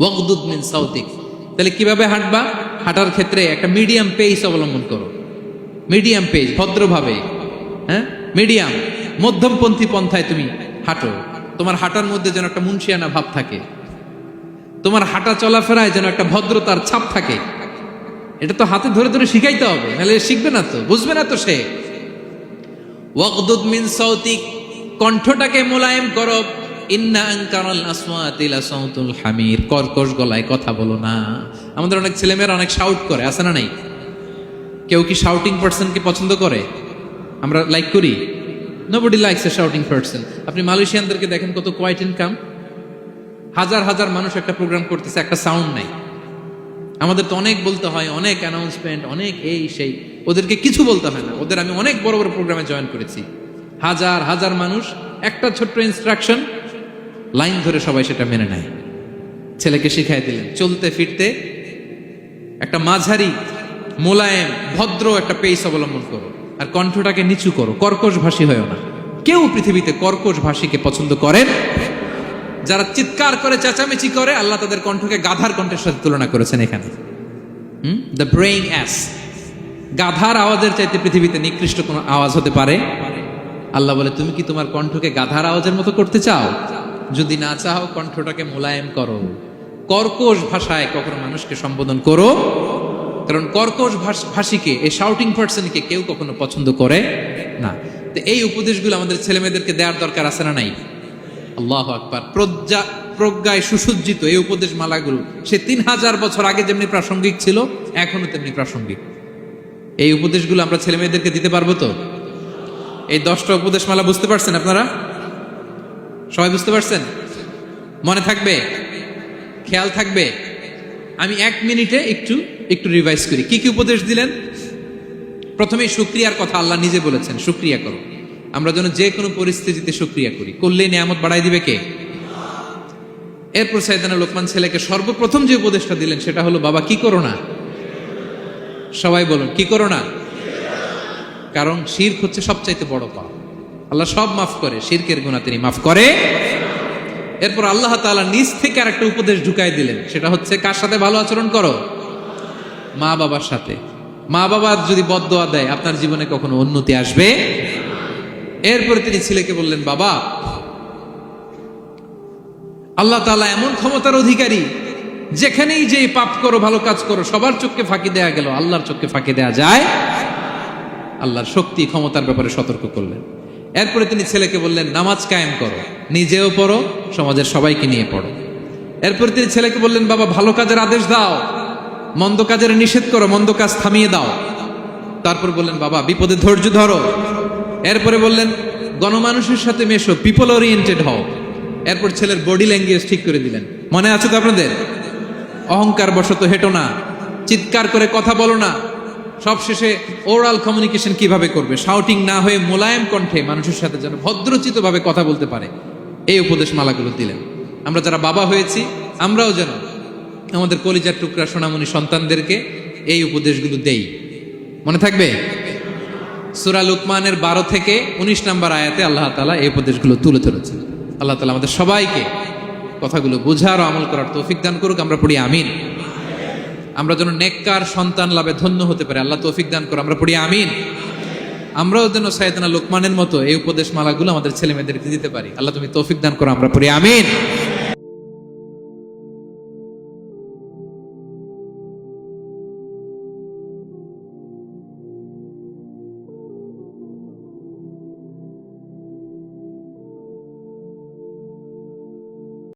ওয়াগদুদ মিন সাওতিক। তাহলে কিভাবে হাঁটবা? হাঁটার ক্ষেত্রে একটা মিডিয়াম পেস অবলম্বন করো। মিডিয়াম পেস, ভদ্রভাবে, হ্যাঁ, মিডিয়াম মধ্যমপন্থী পন্থায় তুমি হাঁটো। তোমার হাঁটার মধ্যে যেন একটা মুনশিয়ানা ভাব থাকে, তোমার হাঁটা চলাফেরায় যেন একটা ভদ্রতার ছাপ থাকে। এটা তো হাতে ধরে ধরে শিখাইতে হবে, নাহলে শিখবে না তো, বুঝবে না তো সে। ওয়াগদুদ মিন সাওতিক, কণ্ঠটাকে মোলায়েম করো। ইন্না আনকারাল আসওয়াতি লাসাউতুল হামির, কর্কশ গলায় কথা বলো না। আমাদের অনেক ছেলেমেয়েরা অনেক শাউট করে, আছে না নাই? কেউ কি শাউটিং পারসনকে পছন্দ করে? আমরা লাইক করি? Nobody likes a shouting person. আপনি মালয়েশিয়ানদেরকে দেখেন কত কোয়াইট এন্ড কাম। হাজার হাজার মানুষ একটা প্রোগ্রাম করতেছে, একটা সাউন্ড নাই। আমাদের তো অনেক বলতে হয়, অনেক অ্যানাউন্সমেন্ট, অনেক এই সেই। ওদেরকে কিছু বলতে হয় না। ওদের আমি অনেক বড় বড় প্রোগ্রামে জয়েন করেছি। হাজার হাজার মানুষ, একটা ছোট্ট ইনস্ট্রাকশন, লাইন ধরে সবাই সেটা মেনে নেয়। ছেলেকে শিখাই দিলেন চলতে ফিরতে একটা মাঝারি মোলায়েম ভদ্র একটা পেস অবলম্বন করো, আর কণ্ঠটাকে নিচু করো, কর্কশ ভাষী হয়েও না। কেউ পৃথিবীতে কর্কশ ভাষীকে পছন্দ করেন? যারা চিৎকার করে চেঁচামেচি করে, আল্লাহ তাদের কণ্ঠকে গাধার কণ্ঠের সাথে তুলনা করেছেন এখানে। The braying ass. গাধার আওয়াজের চাইতে পৃথিবীতে নিকৃষ্ট কোনো আওয়াজ হতে পারে? আল্লাহ বলে, তুমি কি তোমার কণ্ঠকে গাধার আওয়াজের মতো করতে চাও? যদি না চাও, কণ্ঠটাকে মোলায়েম করো। কর্কশ ভাষায় কখনো মানুষকে সম্বোধন করো, কারণ কর্কশ ভাষীকে, এই শাউটিং পারসনকে কেউ কখনো পছন্দ করে না। তো এই উপদেশগুলো আমাদের ছেলে মেয়েদেরকে দেওয়ার দরকার আছে না নাই? আল্লাহু আকবার। প্রজ্ঞায় সুসজ্জিত এই উপদেশ মালাগুলো সে 3000 বছর আগে যেমনি প্রাসঙ্গিক ছিল, এখনো তেমনি প্রাসঙ্গিক। এই উপদেশগুলো আমরা ছেলে মেয়েদেরকে দিতে পারবো তো? এই 10টা উপদেশ মালা বুঝতে পারছেন আপনারা? সবাই বুঝতে পারছেন? মনে থাকবে? খেয়াল থাকবে? আমি 1 মিনিটে একটু রিভাইজ করি। কি কি উপদেশ দিলেন? প্রথমেই শুকরিয়ার কথা আল্লাহ নিজে বলেছেন, শুকরিয়া করো। আমরা যেন যে কোনো পরিস্থিতিতে শুকরিয়া করি, করলে নিয়ামত বাড়াই দিবে কে? এরপর সাইয়েদনা লোকমান ছেলেকে সর্বপ্রথম যে উপদেশটা দিলেন সেটা হলো, বাবা কি করো না। সবাই বলুন, কি করো না। কারণ শিরক হচ্ছে সবচাইতে বড় পাপ। আল্লাহ সব মাফ করে, শিরকের গুনাহ তিনি মাফ করে। এরপর আল্লাহ তাআলা নিজ থেকে আরেকটা উপদেশ ঢুকাই দিলেন, সেটা হচ্ছে কার সাথে ভালো আচরণ করো? মা বাবার সাথে। মা বাবা যদি বদদোয়া দেয়, আপনার জীবনে কখনো উন্নতি আসবে? এরপরে তিনি ছেলেকে বললেন, বাবা আল্লাহ তাআলা এমন ক্ষমতার অধিকারী, যেখানেই যে পাপ করো, ভালো কাজ করো, সবার চোখকে ফাঁকি দেয়া গেল, আল্লাহর চোখকে ফাঁকি দেয়া যায়? আল্লাহর শক্তি ক্ষমতার ব্যাপারে সতর্ক করলেন। এরপরে তিনি ছেলেকে বললেন, নামাজ কায়েম করো, নিজেও পড়ো, সমাজের সবাইকে নিয়ে পড়ো। এরপরে তিনি ছেলেকে বললেন, বাবা ভালো কাজের আদেশ দাও, মন্দ কাজের নিষেধ করো, মন্দ কাজ থামিয়ে দাও। তারপর বললেন, বাবা বিপদে ধৈর্য ধরো। এরপরে বললেন, গণমানুষের সাথে মেশো, পিপল ওরিয়েন্টেড হও। এরপর ছেলের বডি ল্যাঙ্গুয়েজ ঠিক করে দিলেন। মনে আছে তো আপনাদের? অহংকার বশত হেঁটো না, চিৎকার করে কথা বলো না। সবশেষে ওরাল কমিউনিকেশন কিভাবে করবে, শাউটিং না হয়ে মোলায়েম কণ্ঠে মানুষের সাথে যেন ভদ্রচিতভাবে কথা বলতে পারে, এই উপদেশ মালাগুলো দিলেন। আমরা যারা বাবা হয়েছি, আমরাও যেন আমাদের কলিজার টুকরা সোনামণি সন্তানদেরকে এই উপদেশগুলো দেই। মনে থাকবে? সূরা লুকমানের 12 থেকে 19 নম্বর আয়াতে আল্লাহ তাআলা এই উপদেশগুলো তুলে ধরেছেন। আল্লাহ তাআলা আমাদের সবাইকে কথাগুলো বোঝার ও আমল করার তৌফিক দান করুক। আমরা পড়ি আমিন। আমরা যেন নেককার সন্তান লাভে ধন্য হতে পারে, আল্লাহ তৌফিক দান করুন। আমরা পড়ি আমিন। আমরাও যেন সাইয়েদনা লোকমানের মতো এই উপদেশ মালাগুলো আমাদের ছেলে মেয়েদেরকে দিতে পারি, আল্লাহ তুমি তৌফিক দান করো। আমরা পড়ি আমিন।